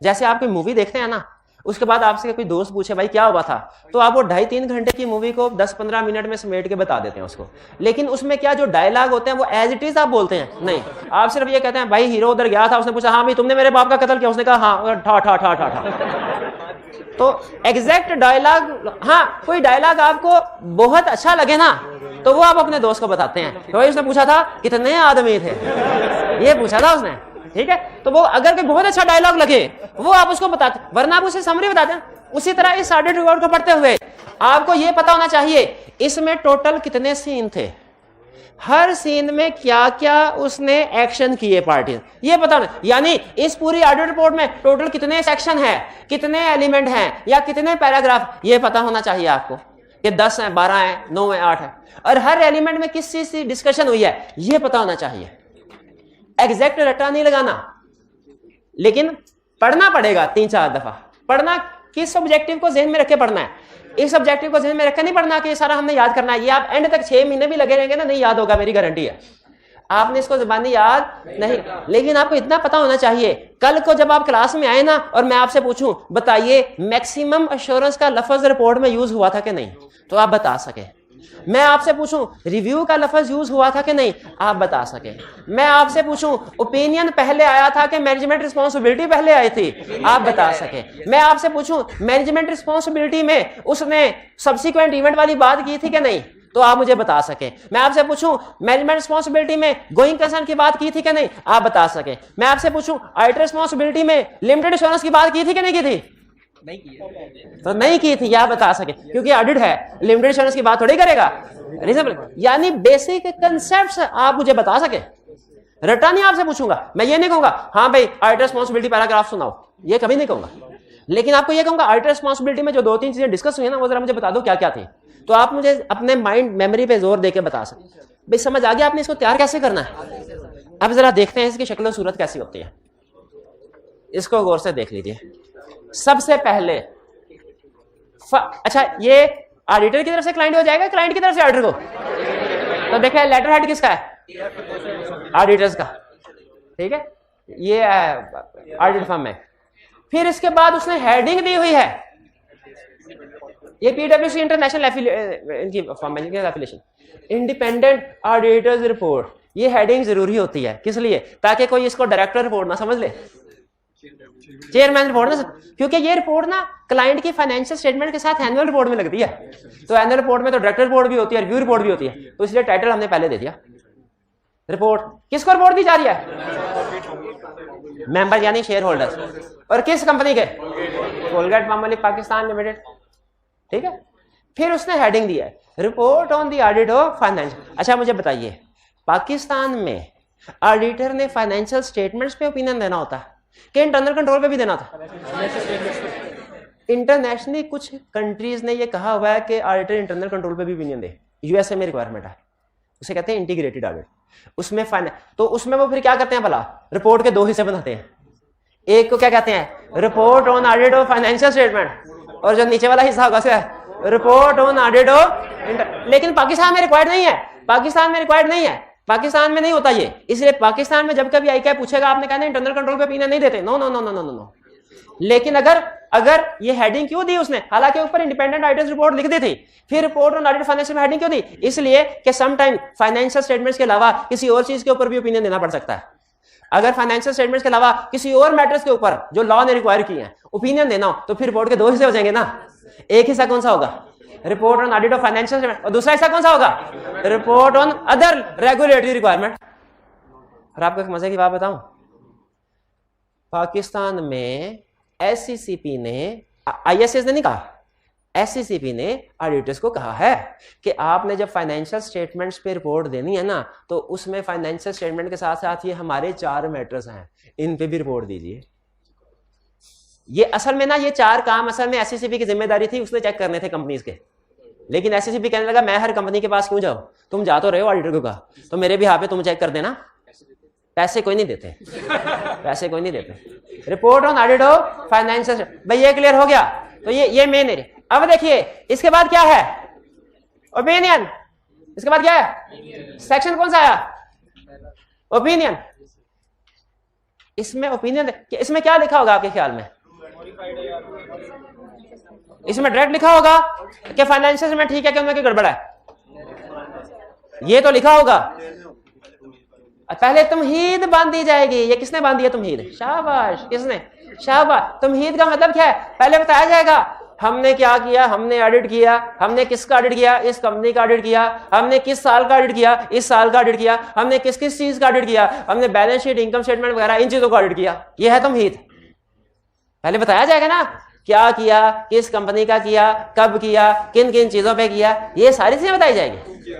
जैसे आप कोई मूवी देखते हैं ना, उसके बाद आपसे कोई दोस्त पूछे भाई क्या हुआ था, तो आप वो 2.5-3 घंटे की मूवी को 10-15 मिनट में समेट के बता देते हैं उसको। लेकिन उसमें क्या जो डायलॉग होते हैं वो एज इट इज आप बोलते हैं नहीं, आप सिर्फ ये कहते हैं भाई हीरो उधर गया था, उसने पूछा हाँ भाई तुमने मेरे बाप का कत्ल किया, उसने कहा हाँ, ठा ठा ठा ठा ठा। तो एग्जैक्ट डायलॉग, हाँ कोई डायलॉग आपको बहुत अच्छा लगे ना तो वो आप अपने दोस्त को बताते हैं तो उसने पूछा था कितने आदमी थे, ये पूछा था उसने, ठीक है। तो वो अगर कोई बहुत अच्छा डायलॉग लगे वो आप उसको बताते, वरना आप उसे समरी बताते हैं। उसी तरह इस ऑडिट रिकॉर्ड को पढ़ते हुए आपको ये पता होना चाहिए इसमें टोटल कितने सीन थे, हर सीन में क्या क्या उसने एक्शन किए पार्टी, ये पता होना। यानी इस पूरी ऑडिट रिपोर्ट में टोटल कितने सेक्शन है, कितने एलिमेंट हैं या कितने पैराग्राफ, ये पता होना चाहिए आपको कि 10 है, 12 है, 9 है, 8 है, और हर एलिमेंट में किस चीज की डिस्कशन हुई है ये पता होना चाहिए। एग्जैक्ट रट्टा नहीं लगाना, लेकिन पढ़ना पड़ेगा 3-4 दफा। पढ़ना किस ऑब्जेक्टिव को ज़हन में रख के पढ़ना है, इस ऑब्जेक्टिव को ज़हन में रख के नहीं पढ़ना कि ये सारा हमने याद करना है। ये आप एंड तक 6 महीने भी लगे रहेंगे ना, नहीं याद होगा, मेरी गारंटी है। आपने इसको ज़बानी याद नहीं, लेकिन आपको इतना पता होना चाहिए कल को जब आप क्लास में आए ना और मैं आपसे पूछूं बताइए मैक्सिमम एश्योरेंस का लफ्ज रिपोर्ट में यूज हुआ था कि नहीं, तो आप बता सके। मैं आपसे पूछूं रिव्यू का लफ्ज यूज हुआ था कि नहीं, आप बता सके। मैं आपसे पूछूं ओपिनियन पहले आया था कि मैनेजमेंट रिस्पांसिबिलिटी पहले आई थी, आप बता सके। मैं आपसे पूछूं मैनेजमेंट रिस्पांसिबिलिटी में उसने सब्सिक्वेंट इवेंट वाली बात की थी कि नहीं, तो आप मुझे बता सके। मैं आपसे पूछूं मैनेजमेंट रिस्पांसिबिलिटी में गोइंग कंसर्न की बात की थी कि नहीं, आप बता सके। मैं आपसे पूछूं ऑडिट रिस्पांसिबिलिटी में लिमिटेड एश्योरेंस की बात की थी कि नहीं की थी, तो नहीं की थी, या बता सके, क्योंकि ऑडिट है, लिमिटेड एश्योरेंस की बात थोड़ी करेगा। रीजनेबल यानी बेसिक कंसेप्ट्स आप मुझे बता सके। रटा नहीं आपसे पूछूंगा, मैं ये नहीं कहूंगा हाँ भाई ऑडिट रिस्पांसिबिलिटी पैराग्राफ सुनाओ, ये कभी नहीं कहूंगा। लेकिन आपको ये कहूंगा ऑडिट रिस्पांसिबिलिटी में जो 2-3 चीजें डिस्कस हुई है ना वो जरा मुझे बता दो क्या क्या थी, तो आप मुझे अपने माइंड मेमोरी पे जोर देके बता सके। भाई समझ आ गया आपने इसको तैयार कैसे करना है। अब जरा देखते हैं इसकी शक्ल और सूरत कैसी होती है, इसको गौर से देख लीजिए। सबसे पहले अच्छा ये ऑडिटर की तरफ से क्लाइंट हो जाएगा, क्लाइंट की तरफ से ऑडिटर को, तो देखिए लेटर हेड किसका है, ऑडिटर्स का, ठीक है, ये ऑडिट फर्म में। फिर इसके बाद उसने हेडिंग दी हुई है, ये पीडब्ल्यूसी इंटरनेशनल इनकी फर्म है, एफिलिएशन, इंडिपेंडेंट ऑडिटर्स रिपोर्ट। ये हेडिंग जरूरी होती है, किस लिए, ताकि कोई इसको डायरेक्टर रिपोर्ट ना समझ ले, चेयरमैन रिपोर्ट ना, क्योंकि ये रिपोर्ट ना क्लाइंट की फाइनेंशियल स्टेटमेंट के साथ एनुअल रिपोर्ट में लगती है। तो एनुअल रिपोर्ट में तो डायरेक्टर रिपोर्ट भी होती है, रिव्यू रिपोर्ट भी होती है, तो इसलिए टाइटल हमने पहले दे दिया। रिपोर्ट किसको रिपोर्ट दी जा रही है, मेंबर यानी शेयर होल्डर्स, और किस कंपनी के, कोलगेट पाल्मोलिव पाकिस्तान लिमिटेड, ठीक है। फिर उसने हेडिंग दी है report on the audit of financial. अच्छा मुझे बताइए पाकिस्तान में ऑडिटर ने फाइनेंशियल स्टेटमेंट्स पे ओपिनियन देना होता है कि इंटरनल कंट्रोल पे भी देना था। इंटरनेशनली कुछ कंट्रीज ने ये कहा हुआ है कि ऑडिटर इंटरनल कंट्रोल पे भी ओपिनियन दे, यूएसए में रिक्वायरमेंट है, उसे कहते हैं इंटीग्रेटेड ऑडिट। उसमें तो उसमें वो फिर क्या करते हैं भला, रिपोर्ट के 2 हिस्से बनाते हैं, एक को क्या कहते हैं report on audit of financial statement, और जो नीचे वाला हिस्सा होगा उसे रिपोर्ट ऑन ऑडिट ऑफ। लेकिन पाकिस्तान में रिक्वायर्ड नहीं है, पाकिस्तान में रिक्वायर्ड नहीं है, पाकिस्तान में नहीं होता ये, इसलिए पाकिस्तान में जब कभी आईके पूछेगा आपने कहना इंटरनल कंट्रोल पे ओपिनियन नहीं देते, no no no no no no. लेकिन अगर ये हेडिंग क्यों दी उसने, हालांकि ऊपर इंडिपेंडेंट ऑडिटर्स रिपोर्ट लिख दी थी, फिर रिपोर्ट ऑन ऑडिट फाइनेंशियल में हेडिंग क्यों दी, इसलिए कि सम टाइम फाइनेंशियल स्टेटमेंट्स के अलावा किसी और चीज के ऊपर भी ओपिनियन देना पड़ सकता है। अगर फाइनेंशियल स्टेटमेंट्स के अलावा किसी और मैटर्स के ऊपर जो लॉ ने रिक्वायर किए हैं ओपिनियन देना हो, तो फिर रिपोर्ट के 2 हिस्से हो जाएंगे ना। एक हिस्सा कौन सा होगा, report on audit of financial statement, और दूसरा हिस्सा कौन सा होगा, report on other regulatory requirement. और आपको एक मजे की बात बताऊं, पाकिस्तान में एससीसीपी ने, आईएसएस ने नहीं कहा, एससीसीपी ने ऑडिटर्स को कहा है कि आपने जब फाइनेंशियल स्टेटमेंट्स पे रिपोर्ट देनी है ना, तो उसमें फाइनेंशियल स्टेटमेंट के साथ साथ ये हमारे 4 मैटर्स हैं, इन पे भी रिपोर्ट दीजिए। ये असल में ना ये 4 काम असल में एससीसीपी की जिम्मेदारी थी, उसने चेक करने थे कंपनीज के, लेकिन एससीसीपी कहने लगा मैं हर कंपनी के पास क्यों जाऊं, तुम जा तो रहे हो ऑडिटर को कहा, तो मेरे भी यहाँ पे तुम चेक कर देना। पैसे कोई नहीं देते, पैसे कोई नहीं देते। Report on audit of financial, भाई ये क्लियर हो गया, तो ये मेन एरिया। अब देखिए इसके बाद क्या है, ओपिनियन। इसके बाद क्या है, सेक्शन कौन सा आया, ओपिनियन। इसमें ओपिनियन, इसमें क्या लिखा होगा आपके ख्याल में, इसमें डायरेक्ट लिखा होगा कि फाइनेंशियल में ठीक है कि उनमें कोई गड़बड़ है, ये तो लिखा होगा। पहले तुमहीद बांधी जाएगी, ये किसने बांधी है तुमहीद, शाबाश, किसने, शाबाश। तमहीद का मतलब क्या है? पहले बताया जाएगा हमने क्या किया, हमने ऑडिट किया, हमने किसका ऑडिट किया, इस कंपनी का ऑडिट किया, हमने किस साल का ऑडिट किया, इस साल का ऑडिट किया, हमने किस किस चीज का ऑडिट किया, हमने बैलेंस शीट, इनकम स्टेटमेंट वगैरह इन चीजों का ऑडिट किया। यह है तमहीद। पहले बताया जाएगा ना क्या किया, किस कंपनी का किया, कब किया, किन किन चीजों पे किया, ये सारी चीजें बताई जाएंगी।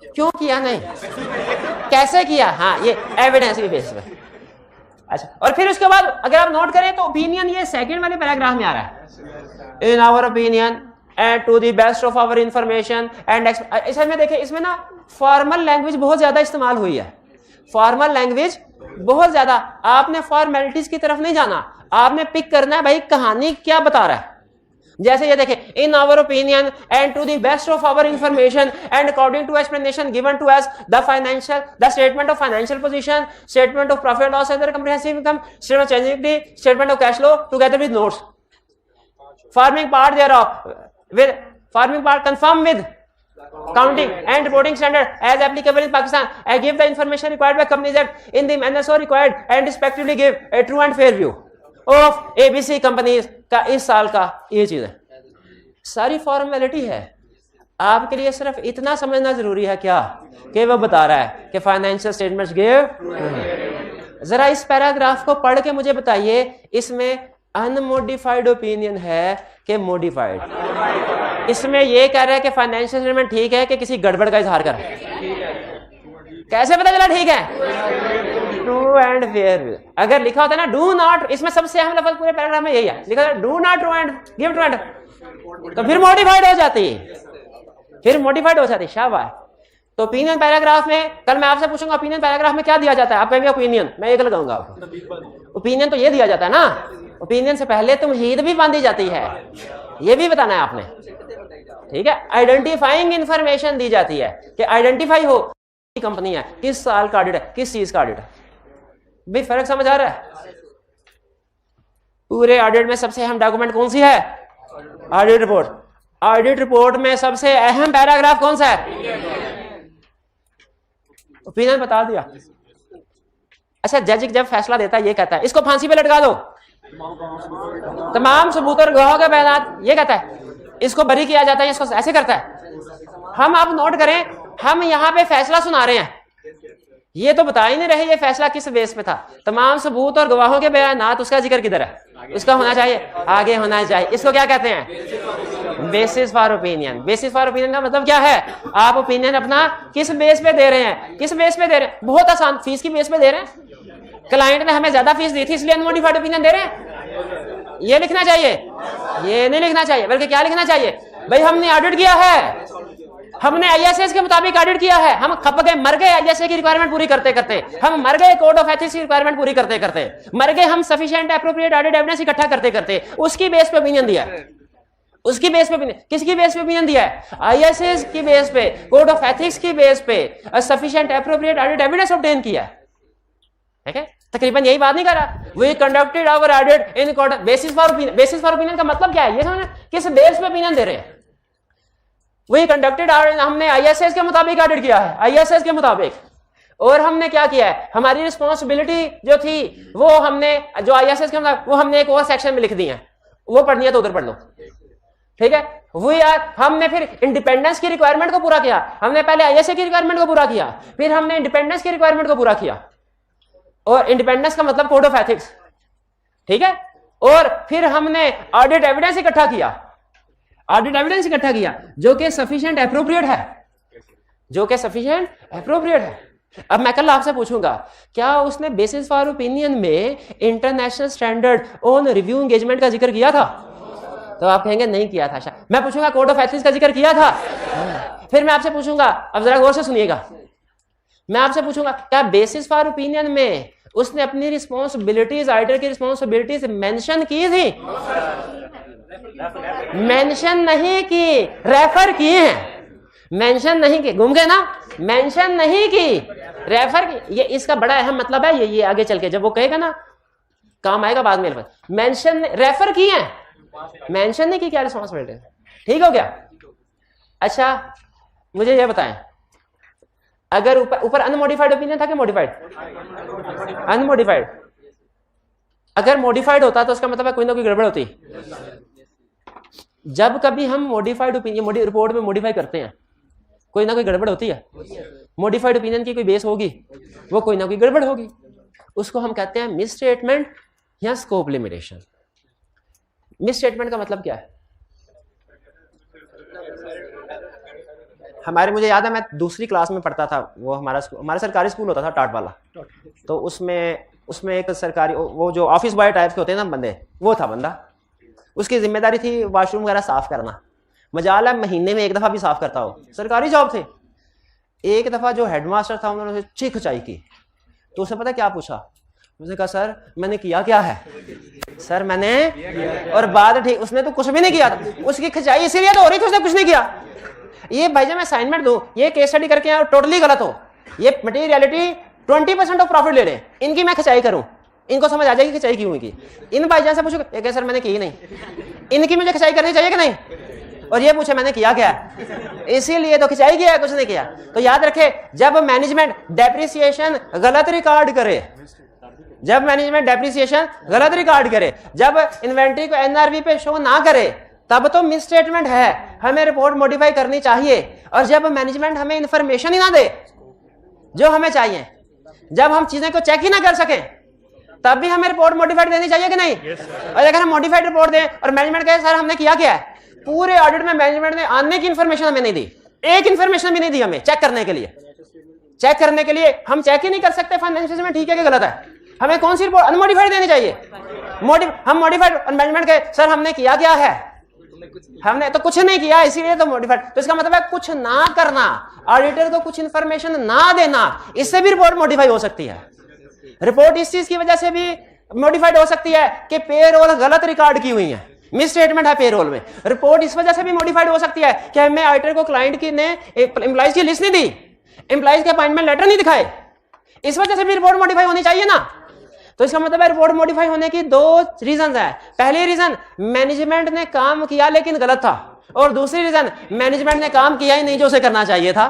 क्यों किया नहीं, कैसे किया, हाँ ये एविडेंस की बेस पे। अच्छा, और फिर उसके बाद अगर आप नोट करें तो ओपिनियन ये सेकंड वाले पैराग्राफ में आ रहा है। In our opinion and to the best of our information and इसमें देखिए, इसमें ना फॉर्मल लैंग्वेज बहुत ज्यादा इस्तेमाल हुई है। फॉर्मल लैंग्वेज बहुत ज्यादा, आपने फॉर्मेलिटीज की तरफ नहीं जाना, आपने पिक करना है भाई कहानी क्या बता रहा है। जैसे ये देखें, in our opinion and to the best of our information and according to explanation given to us the statement of financial position, statement of profit loss and comprehensive income, statement of changing equity, statement of cash flow together with notes, forming part thereof with forming part confirm with counting and reporting standard as applicable in Pakistan. I give the information required by Companies Act in the manner so required and respectively give a true and fair view of ABC companies का इस साल का। ये चीज है, सारी formality है। आपके लिए सिर्फ इतना समझना जरूरी है क्या कि वो बता रहा है कि फाइनेंशियल स्टेटमेंट्स गिव। जरा इस पैराग्राफ को पढ़ के मुझे बताइए, इसमें अनमोडिफाइड ओपिनियन है कि मोडिफाइड? इसमें यह कह रहा है कि फाइनेंशियल स्टेटमेंट ठीक है कि किसी गड़बड़ का इजहार कर, कैसे पता चला ठीक है? True and fair. अगर लिखा होता है ना डू नॉट, इसमें सबसे अहम लफ्ज पूरे पैराग्राफ में यही है, लिखा है do not true and give true and, तो फिर मॉडिफाइड हो जाती, फिर मॉडिफाइड हो जाती। शाबाश। तो ओपिनियन पैराग्राफ में कल मैं आपसे पूछूंगा ओपिनियन पैराग्राफ में क्या दिया जाता है, आप कहेंगे ओपिनियन, मैं एक लगाऊंगा आपको। ओपिनियन तो ये दिया जाता है ना, ओपिनियन से पहले तमहीद भी बांधी जाती है, ये भी बताना है आपने, ठीक है। आइडेंटिफाइंग इंफॉर्मेशन दी जाती है कि आइडेंटिफाई हो कंपनी है, किस साल का ऑडिट है, किस चीज का ऑडिट है। भी फर्क समझ आ रहा है? पूरे ऑडिट में सबसे अहम डॉक्यूमेंट कौन सी है? Audit report. ऑडिट रिपोर्ट में सबसे अहम पैराग्राफ कौन सा है? ओपिनियन बता दिया। अच्छा, जज जब फैसला देता है ये कहता है इसको फांसी पे लटका दो, तमाम सबूत और गवाहों के बयान, ये कहता है इसको बरी किया जाता है, इसको ऐसे करता है। हम आप नोट करें, हम यहां पे फैसला सुना रहे हैं, ये तो बता ही नहीं रहे ये फैसला किस बेस पे था। तमाम सबूत और गवाहों के बयानात, उसका जिक्र किधर है? उसका होना चाहिए आगे होना चाहिए। इसको क्या कहते हैं? Basis for opinion. Basis for opinion का मतलब क्या है? आप ओपिनियन अपना किस बेस पे दे रहे हैं, किस बेस पे दे रहे हैं? बहुत आसान, फीस की बेस पे दे रहे हैं। क्लाइंट ने हमें ज्यादा फीस दी थी इसलिए अनमोडिफाइड ओपिनियन दे रहे हैं, ये लिखना चाहिए? ये नहीं लिखना चाहिए, बल्कि क्या लिखना चाहिए? भाई हमने ऑडिट किया है, हमने आईएसएस के मुताबिक ऑडिट किया है, हम खप गए, मर गए आईएसए की रिक्वायरमेंट पूरी करते करते, हम मर गए कोड ऑफ एथिक्स की रिक्वायरमेंट पूरी करते करते, मर गए हम सफिशिएंट एप्रोप्रिएट ऑडिट एविडेंस इकट्ठा करते करते। उसकी बेस पे ओपिनियन दिया है, उसकी बेस पे ओपिनियन, किसकी बेस पे ओपिनियन दिया है? आईएसएस की बेस पे, कोड ऑफ एथिक्स की बेस पे sufficient appropriate audit evidence obtain किया है। ठीक है, तकरीबन यही बात नहीं कर रहा। We conducted our audit in basis for opinion. Basis for opinion का मतलब क्या है? ये समझना किस बेस पे ओपिनियन दे रहे हैं। वी कंडक्टेड, हमने आईएसएस के मुताबिक ऑडिट किया है, आईएसएस के मुताबिक। और हमने क्या किया है? हमारी रिस्पॉन्सिबिलिटी जो थी वो हमने, जो आईएसएस के मुताबिक, वो हमने एक और सेक्शन में लिख दी है, वो पढ़नी है तो उधर पढ़ लो। ठीक है, हमने फिर इंडिपेंडेंस की रिक्वायरमेंट को पूरा किया। हमने पहले आईएसए की रिक्वायरमेंट को पूरा किया, फिर हमने इंडिपेंडेंस की रिक्वायरमेंट को पूरा किया। और इंडिपेंडेंस का मतलब कोड ऑफ एथिक्स, ठीक है। और फिर हमने ऑडिट एविडेंस इकट्ठा किया, ऑडिट एविडेंस इकट्ठा किया जो कि सफिशिएंट एप्रोप्रिएट है, जो कि सफिशिएंट एप्रोप्रिएट है। अब मैं कल आपसे पूछूंगा क्या उसने बेसिस फॉर ओपिनियन में international standard on review engagement का जिक्र किया था? तो आप कहेंगे नहीं किया था। मैं पूछूंगा कोड ऑफ एथिक्स का जिक्र किया था? फिर मैं आपसे पूछूंगा, अब जरा गौर से सुनिएगा, मैं आपसे पूछूंगा क्या बेसिस फॉर ओपिनियन में उसने अपनी रिस्पॉन्सिबिलिटीज, ऑडिटर की रिस्पॉन्सिबिलिटीज मेंशन की थी? मेंशन नहीं की, रेफर किए हैं, मेंशन नहीं की। घूम गए ना? मेंशन नहीं की, रेफर की। ये इसका बड़ा अहम मतलब है, ये आगे चल के जब वो कहेगा ना काम आएगा बाद में। मेंशन, रेफर किए हैं, मेंशन नहीं की क्या रिस्पॉन्सिबिलिटी। ठीक हो गया? अच्छा मुझे ये बताएं, अगर ऊपर अनमोडिफाइड ओपिनियन था कि मॉडिफाइड? अनमोडिफाइड। अगर मॉडिफाइड होता तो उसका मतलब है कोई ना कोई गड़बड़ होती। जब कभी हम मॉडिफाइड ओपिनियन रिपोर्ट में मॉडिफाई करते हैं, कोई ना कोई गड़बड़ होती है। मॉडिफाइड ओपिनियन की कोई बेस होगी, वो कोई ना कोई गड़बड़ होगी। उसको हम कहते हैं मिस स्टेटमेंट या स्कोप लिमिटेशन। मिस स्टेटमेंट का मतलब क्या है? मुझे याद है, मैं दूसरी क्लास में पढ़ता था, वो हमारा सरकारी स्कूल होता था टाट वाला, तो उसमें एक सरकारी वो जो ऑफिस बॉय टाइप के होते हैं ना बंदे, वो था बंदा, उसकी जिम्मेदारी थी वॉशरूम वगैरह साफ करना। मजाल है महीने में एक दफा भी साफ करता हो, सरकारी जॉब थे। एक दफा जो हेडमास्टर था उन्होंने उसे चीख खिंचाई की, तो उसे पता क्या पूछा? उसने कहा सर मैंने किया क्या है? सर मैंने, और बात ठीक, उसने तो कुछ भी नहीं किया था, उसकी खिंचाई इसीलिए तो हो रही थी, उसने कुछ नहीं किया। ये भाई जब मैं असाइनमेंट दूं, ये केस स्टडी करके आए और टोटली गलत हो, ये मटेरियलिटी 20% ऑफ प्रॉफिट ले रहे हैं, इनकी मैं खिंचाई करूं, इनको समझ आ जाएगी खिंचाई क्यों हुई की। इन भाईजान से पूछो ये सर मैंने की नहीं, इनकी मुझे खिंचाई करनी चाहिए कि नहीं? और ये पूछे मैंने किया क्या है, इसीलिए तो खिंचाई किया है, कुछ नहीं किया। तो याद रखे, जब मैनेजमेंट डेप्रिसिएशन गलत रिकॉर्ड करे, जब मैनेजमेंट डेप्रिसिएशन गलत रिकॉर्ड करे, जब इन्वेंट्री को एनआरवी पे शो ना करे, तब तो मिस स्टेटमेंट है, हमें रिपोर्ट मॉडिफाई करनी चाहिए। और जब मैनेजमेंट हमें इंफॉर्मेशन ही ना दे जो हमें चाहिए, जब हम चीजें को चेक ही ना कर सकें, तब भी हमें रिपोर्ट मॉडिफाइड देनी चाहिए कि नहीं? और अगर हम मॉडिफाइड रिपोर्ट दें और मैनेजमेंट कहे सर हमने किया क्या है, पूरे ऑडिट में मैनेजमेंट ने आने की इंफॉर्मेशन हमें नहीं दी, एक इंफॉर्मेशन भी नहीं दी हमें चेक करने के लिए। चेक करने के लिए हम चेक ही नहीं कर सकते फाइनेंशियल में ठीक है कि गलत है, हमें कौन सी रिपोर्ट अनमॉडिफाइड देनी चाहिए? हम मॉडिफाइड और मैनेजमेंट कहे सर हमने किया क्या है, हमने तो कुछ नहीं किया इसीलिए तो मॉडिफाइड। तो इसका मतलब है कुछ ना करना, ऑडिटर को कुछ इंफॉर्मेशन ना देना, इससे भी रिपोर्ट मॉडिफाई हो सकती है। रिपोर्ट इस चीज की वजह से भी मॉडिफाइड हो सकती है कि पेरोल गलत रिकॉर्ड की हुई है, मिस स्टेटमेंट है पेरोल में। रिपोर्ट इस वजह से भी मॉडिफाइड हो सकती है कि हमें ऑडिटर को क्लाइंट की ने एम्प्लॉइज की लिस्ट नहीं दी, एम्प्लॉइज के अपॉइंटमेंट लेटर नहीं दिखाए, इस वजह से भी रिपोर्ट मॉडिफाई होनी चाहिए ना। तो इसका मतलब है रिपोर्ट मॉडिफाई होने की दो रीजन है। पहली रीजन मैनेजमेंट ने काम किया लेकिन गलत था, और दूसरी रीजन मैनेजमेंट ने काम किया ही नहीं जो उसे करना चाहिए था।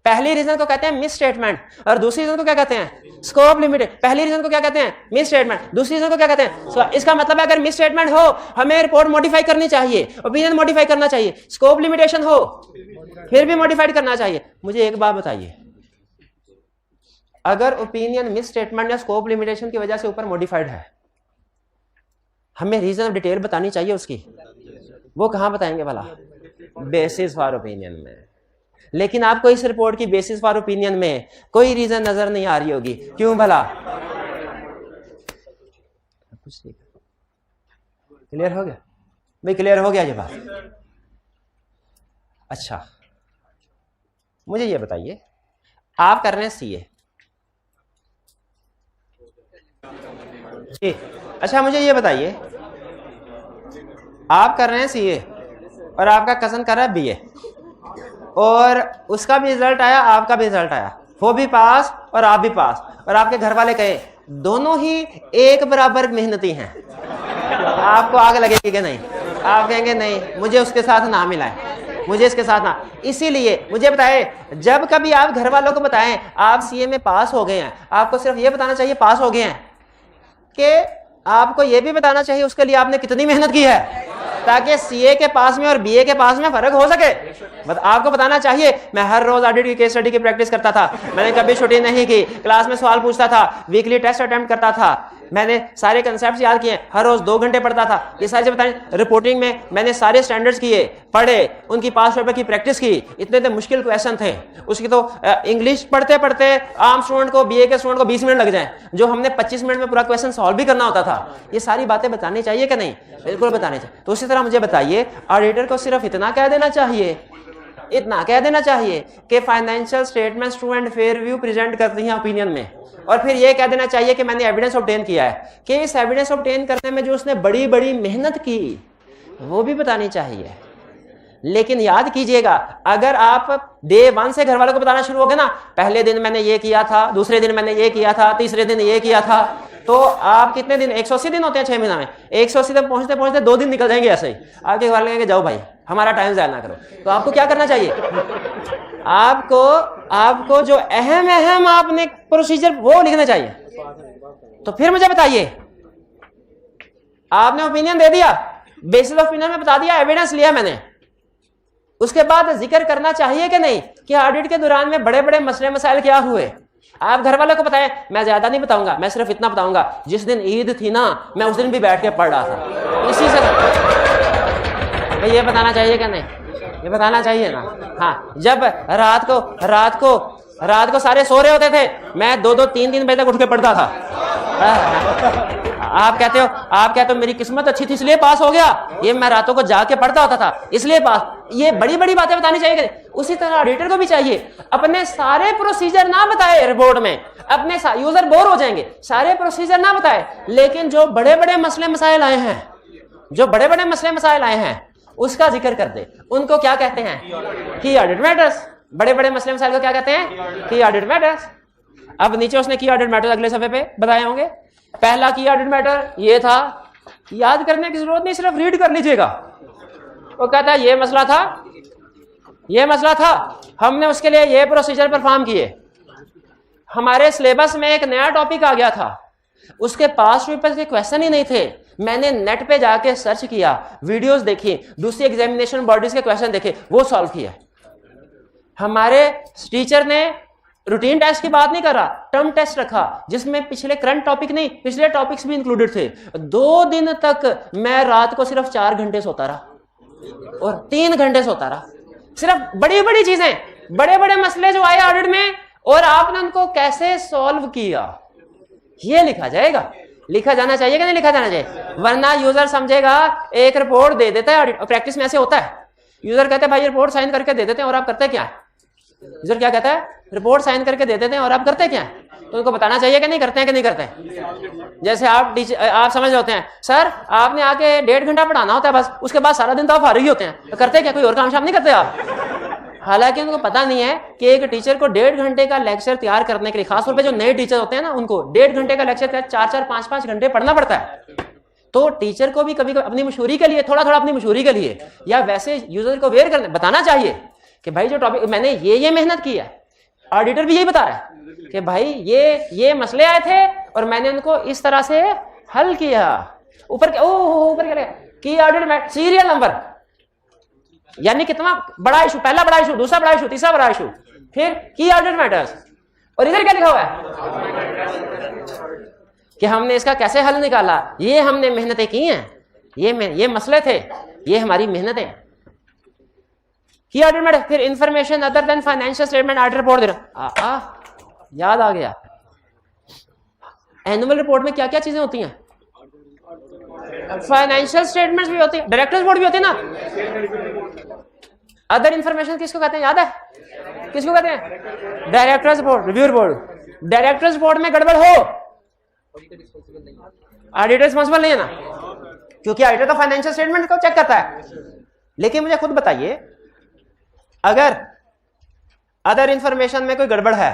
पहली रीजन को कहते हैं मिस स्टेटमेंट और दूसरी रीजन को क्या कहते हैं? Scope limited. पहली रीजन को क्या कहते हैं? Miss statement. दूसरी रीजन को क्या कहते हैं? इसका मतलब है अगर मिस स्टेटमेंट हो हमें रिपोर्ट मॉडिफाई करनी चाहिए, ओपिनियन मॉडिफाई करना चाहिए, स्कोप लिमिटेशन हो फिर भी मॉडिफाइड करना चाहिए। मुझे एक बात बताइए, अगर ओपिनियन मिस स्टेटमेंट या स्कोप लिमिटेशन की वजह से ऊपर मॉडिफाइड है, हमें रीजन ऑफ डिटेल बतानी चाहिए उसकी, वो कहां बताएंगे भला? बेसिस फॉर ओपिनियन में। लेकिन आपको इस रिपोर्ट की बेसिस फॉर ओपिनियन में कोई रीजन नजर नहीं आ रही होगी, क्यों भला? क्लियर हो गया भाई? क्लियर हो गया ये बात? अच्छा मुझे ये बताइए, आप कर रहे हैं सीए, अच्छा मुझे ये बताइए, आप कर रहे हैं सीए और आपका कजन कर रहा है बीए, और उसका भी रिजल्ट आया, आपका भी रिजल्ट आया, वो भी पास और आप भी पास, और आपके घर वाले कहे दोनों ही एक बराबर मेहनती हैं, आपको आग लगेगी कि नहीं? आप कहेंगे नहीं, मुझे उसके साथ ना मिलाएं, मुझे इसके साथ ना। इसीलिए मुझे बताए, जब कभी आप घर वालों को बताएं आप सीए में पास हो गए हैं, आपको सिर्फ ये बताना चाहिए पास हो गए हैं, कि आपको ये भी बताना चाहिए उसके लिए आपने कितनी मेहनत की है, ताकि सीए के पास में और बीए के पास में फर्क हो सके। आपको बताना चाहिए मैं हर रोज ऑडिट की केस स्टडी की प्रैक्टिस करता था, मैंने कभी छुट्टी नहीं की, क्लास में सवाल पूछता था, वीकली टेस्ट अटेम्प्ट करता था, मैंने सारे कंसेप्ट याद किए, हर रोज 2 घंटे पढ़ता था, ये सारी बताएं। रिपोर्टिंग में मैंने सारे स्टैंडर्ड्स किए, पढ़े, उनकी पास पेपर की प्रैक्टिस की, इतने मुश्किल क्वेश्चन थे उसकी, तो इंग्लिश पढ़ते पढ़ते आम स्टूडेंट को, बीए के स्टूडेंट को 20 मिनट लग जाए, जो हमने 25 मिनट में पूरा क्वेश्चन सॉल्व भी करना होता था। ये सारी बातें बतानी चाहिए कि नहीं? बिल्कुल बतानी चाहिए। तो उसी तरह मुझे बताइए, ऑडिटर को सिर्फ इतना कह देना चाहिए, इतना कह देना चाहिए कि financial statements true and fair view present करती हैं ओपिनियन में, और फिर ये कह देना चाहिए कि मैंने एविडेंस ऑब्टेन किया है, कि इस एविडेंस ऑब्टेन करने में जो उसने बड़ी बड़ी मेहनत की वो भी बतानी चाहिए। लेकिन याद कीजिएगा, अगर आप डे 1 से घर वालों को बताना शुरू हो गए ना, पहले दिन मैंने ये किया था, दूसरे दिन मैंने ये किया था, तीसरे दिन ये किया था, तो आप कितने दिन, 180 दिन होते हैं 6 महीना में, 180 तक पहुंचते पहुंचते 2 दिन निकल जाएंगे ऐसे ही। आपके घर वाले कहेंगे जाओ भाई हमारा टाइम ज़ाया ना करो। तो आपको क्या करना चाहिए? आपको जो अहम आपने प्रोसीजर वो लिखना चाहिए। तो फिर मुझे बताइए, आपने ओपिनियन दे दिया, बेसिस ऑफ ओपिनियन में बता दिया, एविडेंस लिया मैंने, उसके बाद जिक्र करना चाहिए कि नहीं कि ऑडिट के दौरान में बड़े बड़े मसले मसाइल क्या हुए। आप घर वालों को बताएं, मैं ज्यादा नहीं बताऊंगा, मैं सिर्फ इतना बताऊंगा, जिस दिन ईद थी ना मैं उस दिन भी बैठ के पढ़ रहा था, इसी से भाई ये बताना चाहिए क्या नहीं, ये बताना चाहिए ना। हाँ, जब रात को सारे सो रहे होते थे, मैं 2-2, 3-3 बजे तक उठ के पढ़ता था। आप कहते हो मेरी किस्मत अच्छी थी इसलिए पास हो गया, ये मैं रातों को जाग के पढ़ता होता था इसलिए पास। ये बड़ी बड़ी बातें बतानी चाहिए। उसी तरह ऑडिटर को भी चाहिए अपने सारे प्रोसीजर ना बताए रिपोर्ट में, अपने यूजर बोर हो जाएंगे, सारे प्रोसीजर ना बताए, लेकिन जो बड़े बड़े मसले मसाइल आए हैं उसका जिक्र कर दे। उनको क्या कहते हैं? की ऑडिट मैटर्स। बड़े बड़े मसले मसाइल को क्या कहते हैं? की ऑडिट मैटर्स। अब नीचे उसने की ऑडिट मैटर अगले सफे पे बताए होंगे। पहला की ऑडिट मैटर ये था, याद करने की जरूरत नहीं, सिर्फ रीड कर लीजिएगा। वो कहता है ये मसला था, हमने उसके लिए ये प्रोसीजर परफॉर्म किए। हमारे सिलेबस में एक नया टॉपिक आ गया था, उसके पास पेपर के क्वेश्चन ही नहीं थे, मैंने नेट पे जाके सर्च किया, वीडियोस देखी, दूसरी एग्जामिनेशन बॉडीज के क्वेश्चन देखे, वो सॉल्व किया। हमारे टीचर ने रूटीन टेस्ट की बात नहीं कर रहा, टर्म टेस्ट रखा जिसमें पिछले करंट टॉपिक नहीं पिछले टॉपिक्स भी इंक्लूडेड थे। 2 दिन तक मैं रात को सिर्फ 4 घंटे सोता रहा और 3 घंटे सोता रहा। सिर्फ बड़ी बड़ी चीजें, बड़े बड़े मसले जो आए ऑडिट में और आपने उनको कैसे सॉल्व किया, ये लिखा जाएगा। लिखा जाना चाहिए कि नहीं लिखा जाना चाहिए? वरना यूजर समझेगा एक रिपोर्ट दे देता है ऑडिट, प्रैक्टिस में ऐसे होता है, यूजर कहते हैं भाई रिपोर्ट साइन करके दे देते हैं और आप करते क्या है? यूजर क्या कहता है? रिपोर्ट साइन करके दे देते हैं और आप करते क्या है? तो उनको बताना चाहिए कि नहीं करते हैं कि नहीं करते हैं। जैसे आप समझ होते हैं, सर आपने आके 1.5 घंटा पढ़ाना होता है बस, उसके बाद सारा दिन तो आप फारिग ही होते हैं, तो करते क्या? कोई और काम शाम नहीं करते आप? हालांकि उनको पता नहीं है कि एक टीचर को 1.5 घंटे का लेक्चर तैयार करने के लिए, खासतौर पे जो नए टीचर होते हैं ना, उनको 1.5 घंटे का लेक्चर 4-4, 5-5 घंटे पढ़ना पड़ता है। तो टीचर को भी कभी अपनी मशहूरी के लिए, थोड़ा अपनी मशहूरी के लिए या वैसे यूजर को अवेयर करने बताना चाहिए कि भाई जो टॉपिक मैंने ये मेहनत की है। ऑडिटर भी यही बता रहा है कि भाई ये मसले आए थे और मैंने उनको इस तरह से हल किया। ऊपर क्या की ऑडिट में सीरियल नंबर, यानी कितना बड़ा इशू, पहला बड़ा इशू, दूसरा बड़ा इशू, तीसरा बड़ा इशू, फिर की ऑडिट मैटर्स। और इधर क्या लिखा हुआ है कि हमने इसका कैसे हल निकाला, ये हमने मेहनतें की हैं, ये मसले थे, ये हमारी मेहनतें। की ऑडिट मैटर, फिर information other than financial statement audit report दे रहा। याद आ गया, एनुअल रिपोर्ट में क्या क्या चीजें होती हैं? फाइनेंशियल स्टेटमेंट्स भी होती है, डायरेक्टर्स रिपोर्ट भी होती है ना। अदर इंफॉर्मेशन किसको कहते हैं? याद है किसको कहते हैं? Directors report, review report. Directors report में गड़बड़ हो, ऑडिटर रिस्पांसिबल नहीं है ना, क्योंकि ऑडिटर तो फाइनेंशियल स्टेटमेंट को चेक करता है। लेकिन मुझे खुद बताइए, अगर अदर इंफॉर्मेशन में कोई गड़बड़ है,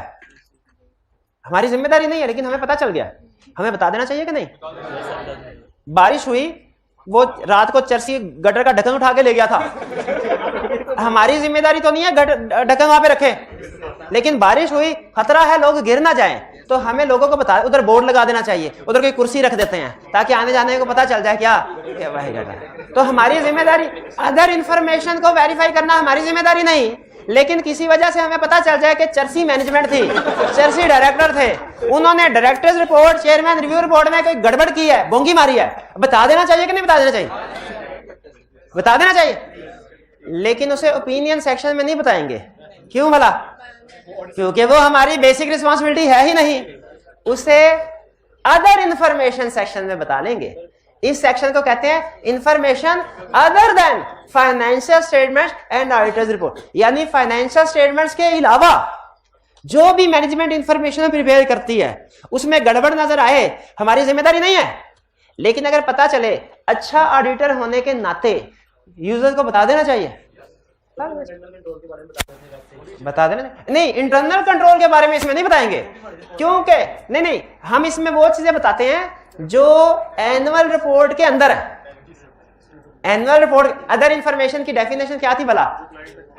हमारी जिम्मेदारी नहीं है लेकिन हमें पता चल गया, हमें बता देना चाहिए कि नहीं? बारिश हुई, वो रात को चरसी गटर का ढक्कन उठा के ले गया था, हमारी जिम्मेदारी तो नहीं है ढक्कन वहां पे रखे, लेकिन बारिश हुई, खतरा है लोग गिर ना जाएं, तो हमें लोगों को बता, उधर बोर्ड लगा देना चाहिए, उधर कोई कुर्सी रख देते हैं ताकि आने जाने को पता चल जाए क्या भाई गटर। तो हमारी जिम्मेदारी अदर इंफॉर्मेशन को वेरीफाई करना हमारी जिम्मेदारी नहीं, लेकिन किसी वजह से हमें पता चल जाए कि चरसी मैनेजमेंट थी, चरसी डायरेक्टर थे, उन्होंने directors report, chairman review report में कोई गड़बड़ की है, बोंगी मारी है, बता देना चाहिए कि नहीं बता देना चाहिए? बता देना चाहिए। लेकिन उसे ओपिनियन सेक्शन में नहीं बताएंगे। क्यों भला? क्योंकि वो हमारी बेसिक रिस्पॉन्सिबिलिटी है ही नहीं, उसे अदर इंफॉर्मेशन सेक्शन में बता लेंगे। इस सेक्शन को कहते हैं information other than financial statements and auditors report, यानी फाइनेंशियल स्टेटमेंट्स के अलावा जो भी मैनेजमेंट इंफॉर्मेशन प्रिपेयर करती है उसमें गड़बड़ नजर आए, हमारी जिम्मेदारी नहीं है, लेकिन अगर पता चले, अच्छा ऑडिटर होने के नाते यूजर को बता देना चाहिए। बता देना नहीं, इंटरनल कंट्रोल के बारे में इसमें नहीं बताएंगे, क्योंकि नहीं, हम इसमें वो चीजें बताते हैं जो एनुअल रिपोर्ट के अंदर है। एनुअल रिपोर्ट, अदर इंफॉर्मेशन की डेफिनेशन क्या थी भला?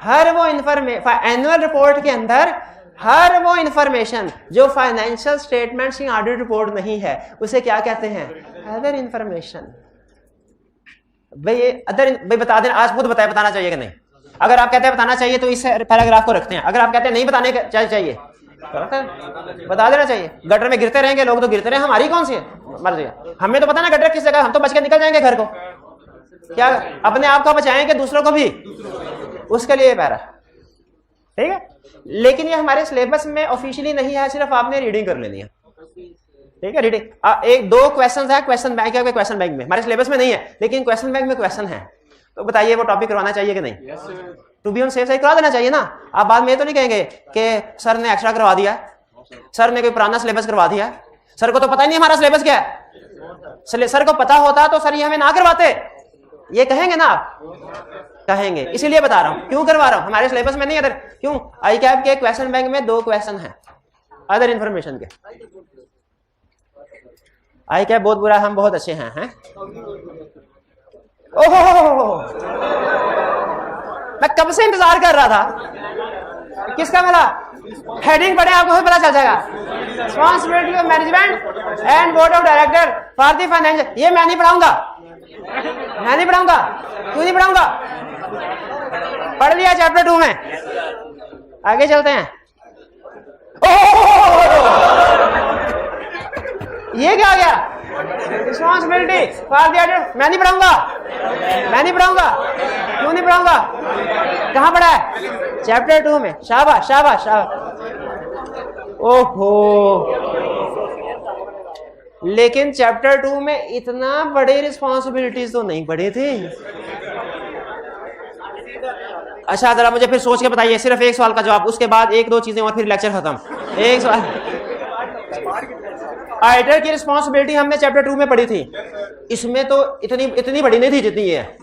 हर वो एनुअल रिपोर्ट के अंदर हर वो इंफॉर्मेशन जो फाइनेंशियल स्टेटमेंट्स की ऑडिट रिपोर्ट नहीं है, उसे क्या कहते हैं? Other information. भाई ये भाई बता देना, आज खुद बताए बताना चाहिए कि नहीं। अगर आप कहते हैं बताना चाहिए तो इस पैराग्राफ को रखते हैं, अगर आप कहते हैं नहीं बताने चाहिए तो बता देना चाहिए। गटर में गिरते रहेंगे लोग तो गिरते रहे, हमारी कौन सी है मर्जी है, हमें तो पता ना गटर किस जगह, हम तो बच के निकल जाएंगे घर को। क्या अपने आप को बचाएंगे दूसरों को भी, उसके लिए पैरा, ठीक है। लेकिन ये हमारे सिलेबस में ऑफिशियली नहीं है, सिर्फ आपने रीडिंग कर लेनी है, ठीक है। रीडिंग एक दो क्वेश्चन है क्वेश्चन बैंक है, क्वेश्चन बैंक में हमारे सिलेबस में नहीं है, लेकिन क्वेश्चन बैंक में क्वेश्चन है, तो बताइए वो टॉपिक करवाना चाहिए कि नहीं? To be on safe side करा देना चाहिए ना। आप बाद में तो नहीं कहेंगे कि सर ने एक्स्ट्रा करवा दिया, सर ने कोई पुराना सिलेबस करवा दिया, सर को तो पता ही नहीं हमारा सिलेबस क्या है। सर को पता होता तो सर ये हमें ना करवाते, ये कहेंगे ना आप? कहेंगे, इसीलिए बता रहा हूं क्यों करवा रहा हूं, हमारे सिलेबस में नहीं है। क्यों? आई कैप के क्वेश्चन बैंक में 2 क्वेश्चन है अदर इंफॉर्मेशन के। आई कैप बहुत बुरा, हम बहुत अच्छे हैं? ओहो, मैं कब से इंतजार कर रहा था, किसका मिला? हेडिंग पढ़े आपको पता चल जाएगा। Responsibility of management and board of director for the financial. ये मैं नहीं पढ़ाऊंगा, मैं नहीं पढ़ाऊंगा। क्यों नहीं पढ़ाऊंगा? पढ़ लिया चैप्टर 2 में, आगे चलते हैं। ये क्या आ गया? Responsibility for the editor. मैं नहीं पढ़ाऊंगा, मैं नहीं पढ़ाऊंगा। क्यों नहीं पढ़ाऊंगा? कहां पढ़ा है? चैप्टर 2 में। शाबाश शाबाश शाबाश। ओहो, लेकिन चैप्टर 2 में इतना बड़े रिस्पांसिबिलिटीज तो नहीं पढ़े थे। अच्छा जरा मुझे फिर सोच के बताइए, सिर्फ एक सवाल का जवाब, उसके बाद 1-2 चीजें और फिर लेक्चर खत्म। एक सवाल, ऑडिटर की रिस्पांसिबिलिटी हमने चैप्टर 2 में पढ़ी थी, इसमें तो इतनी बड़ी नहीं थी जितनी ये है।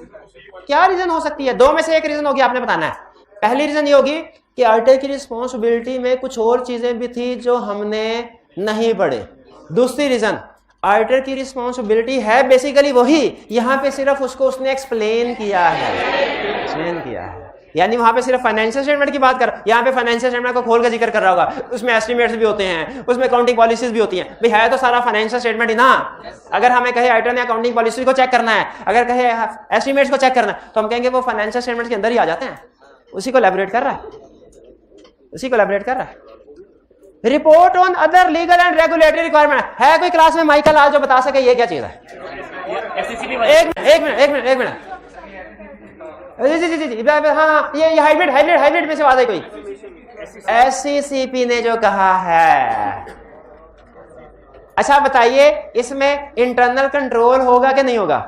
क्या रीजन हो सकती है? 2 में से एक रीजन होगी, आपने बताना है। पहली रीजन ये होगी कि ऑडिटर की रिस्पांसिबिलिटी में कुछ और चीजें भी थी जो हमने नहीं पढ़े। दूसरी रीजन, ऑडिटर की रिस्पांसिबिलिटी है बेसिकली वही, यहां पे सिर्फ उसको उसने एक्सप्लेन किया है, यानी वहां पे सिर्फ फाइनेंशियल स्टेटमेंट की बात कर, यहाँ पे फाइनेंशियल स्टेटमेंट को खोल कर जिक्र कर रहा होगा, उसमें एस्टिमेट्स भी होते हैं, उसमें अकाउंटिंग पॉलिसीज भी होती हैं। भाई है तो सारा फाइनेंशियल स्टेटमेंट ही ना। अगर हमें कहे ऑडिटर ने अकाउंटिंग पॉलिसी को चेक करना है, अगर कहे एस्टिमेट्स को चेक करना है, तो हम कहेंगे वो फाइनेंशियल स्टेटमेंट के अंदर ही आ जाते हैं। उसी को एलैबोरेट कर रहा है, report on other legal and regulatory requirement. है कोई क्लास में माइकल आज जो बता सके ये क्या चीज है? एक मिनट जी, हाँ, ये हाइब्रिड में से बात है कोई? SCCP ने जो कहा है। अच्छा बताइए, इसमें इंटरनल कंट्रोल होगा कि नहीं होगा?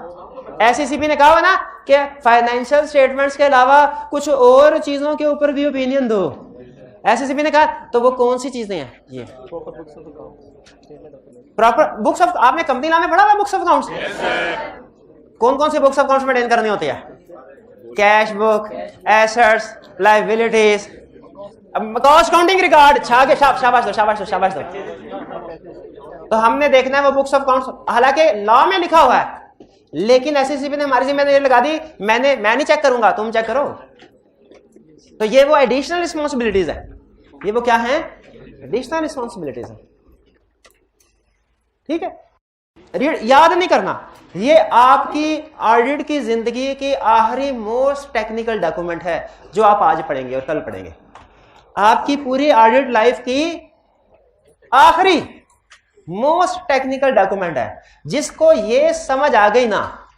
SCCP ने कहा ना कि फाइनेंशियल स्टेटमेंट्स के अलावा कुछ और चीजों के ऊपर भी ओपिनियन दो। SCCP ने कहा, तो वो कौन सी चीजें हैं? ये प्रॉपर बुक्स ऑफ, आपने कंपनी लॉ में पढ़ा हुआ बुक्स ऑफ अकाउंट्स? कौन कौन सी बुक्स ऑफ अकाउंट्स मेंटेन करनी होती है? Cash book, assets, liabilities, cost counting record. शाबाश दो। तो हमने देखना है वो बुक्स ऑफ अकाउंट्स, हालांकि लॉ में लिखा हुआ है, लेकिन SCCP ने हमारी जिम्मेदारी लगा दी, मैं नहीं चेक करूंगा, तुम चेक करो। तो ये वो एडिशनल रिस्पांसिबिलिटीज है, ये वो क्या है? एडिशनल रिस्पांसिबिलिटीज है, ठीक है। याद नहीं करना, ये आपकी ऑडिट की जिंदगी की आखिरी मोस्ट टेक्निकल डॉक्यूमेंट है जो आप आज पढ़ेंगे और कल पढ़ेंगे। आपकी पूरी ऑडिट लाइफ की आखिरी मोस्ट टेक्निकल डॉक्यूमेंट है, जिसको ये समझ आ गई ना,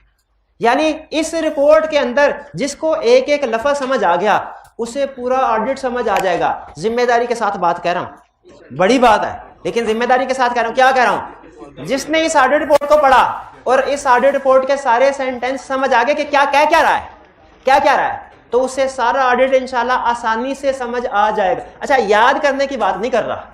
यानी इस रिपोर्ट के अंदर जिसको एक एक लफ्ज समझ आ गया, उसे पूरा ऑडिट समझ आ जाएगा। जिम्मेदारी के साथ बात कह रहा हूं, बड़ी बात है, लेकिन जिम्मेदारी के साथ कह रहा हूं। क्या कह रहा हूं? जिसने इस ऑडिट रिपोर्ट को पढ़ा और इस ऑडिट रिपोर्ट के सारे सेंटेंस समझ आ गए कि क्या रहा है, तो उसे सारा ऑडिट इंशाल्लाह आसानी से समझ आ जाएगा। अच्छा, याद करने की बात नहीं कर रहा,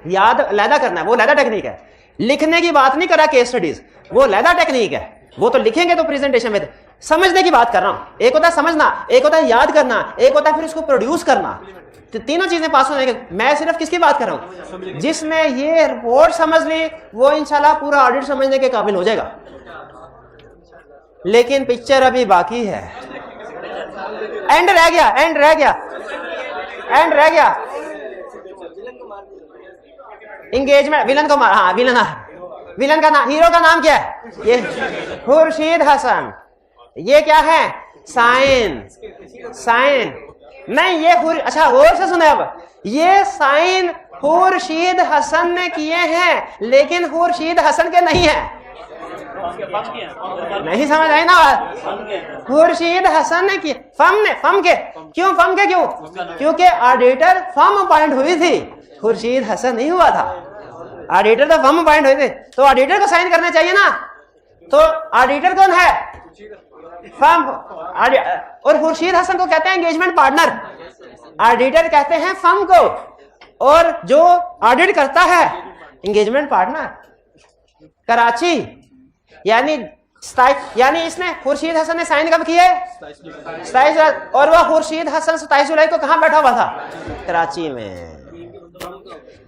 याद लैदा करना है, वो लैदा टेक्निक है। लिखने की बात नहीं कर रहा, केस स्टडीज, वो लैदा टेक्निक है, वो तो लिखेंगे तो प्रेजेंटेशन में। समझने की बात कर रहा हूं। एक होता है समझना, एक होता है याद करना, एक होता है फिर उसको प्रोड्यूस करना। तो तीनों चीजें पास होने के। मैं सिर्फ किसकी बात कर रहा हूं? जिसने ये रिपोर्ट समझ ली वो इंशाल्लाह पूरा ऑडिट समझने के काबिल हो जाएगा। लेकिन पिक्चर अभी बाकी है, एंड रह गया। एंगेजमेंट, विलन को मार, हाँ विलन का नाम, हीरो का नाम क्या है? ये खुर्शीद हसन। ये क्या है? साइन। साइन नहीं, ये अच्छा गौर से सुने, अब ये साइन खुर्शीद हसन ने किए हैं, लेकिन खुर्शीद हसन के नहीं है। नहीं समझ आई ना बात? खुर्शीद हसन ने किए, फम के क्यों? फम के क्यों? क्योंकि ऑडिटर फम अपॉइंट हुई थी, खुर्शीद हसन नहीं हुआ था। ऑडिटर तो फम अपॉइंट हुए थे, तो ऑडिटर को साइन करना चाहिए ना। तो ऑडिटर कौन है? फर्म। और खुर्शीद हसन को कहते हैं एंगेजमेंट पार्टनर, ऑडिटर कहते हैं फर्म को, और जो ऑडिट करता है एंगेजमेंट पार्टनर। कराची यानी इसने खुर्शीद हसन ने साइन कब किए? 27 जुलाई। और वह खुर्शीद हसन 27 जुलाई को कहां बैठा हुआ था? कराची में।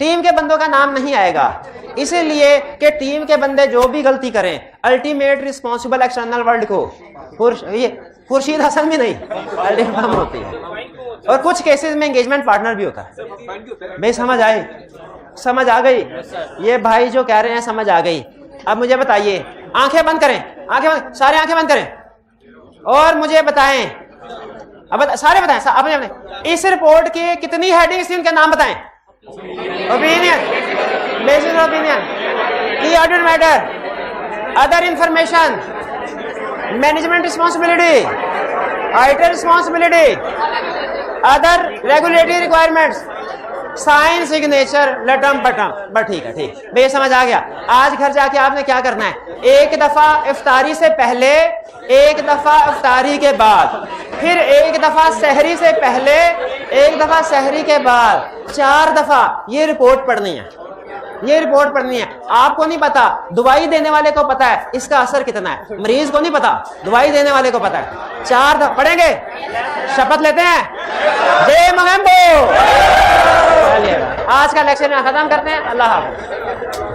टीम के बंदों का नाम नहीं आएगा, इसलिए कि टीम के बंदे जो भी गलती करें, अल्टीमेट रिस्पॉन्सिबल एक्सटर्नल वर्ल्ड को ये खुर्शीद हसन भी नहीं, अल्टीमेट फर्म होती है। और कुछ केसेस में एंगेजमेंट पार्टनर भी होता है। भाई समझ आई? समझ आ गई? ये भाई जो कह रहे हैं समझ आ गई। अब मुझे बताइए, आंखें बंद करें, आंखें बंद, सारे आंखें बंद करें और मुझे बताएं, अब सारे बताएं, अपने इस रिपोर्ट की कितनी हेडिंग्स थी, उनके नाम बताएं। Opinion, basis opinion, key audit matter, other information, management responsibility, auditor responsibility, other regulatory requirements, sign, signature, लटम पटम। बस ठीक है, ठीक भाई समझ आ गया। आज घर जाके आपने क्या करना है? एक दफा इफ्तारी से पहले, एक दफा इफ्तारी के बाद, फिर एक दफा सहरी से पहले, एक दफा सहरी के बाद, 4 दफा ये रिपोर्ट पढ़नी है। ये रिपोर्ट पढ़नी है। आपको नहीं पता, दवाई देने वाले को पता है इसका असर कितना है, मरीज को नहीं पता, दवाई देने वाले को पता है। 4 दफा पढ़ेंगे, शपथ लेते हैं। जय मोगेम्बो। आज का लेक्चर में खत्म करते हैं। अल्लाह हाफ़िज़।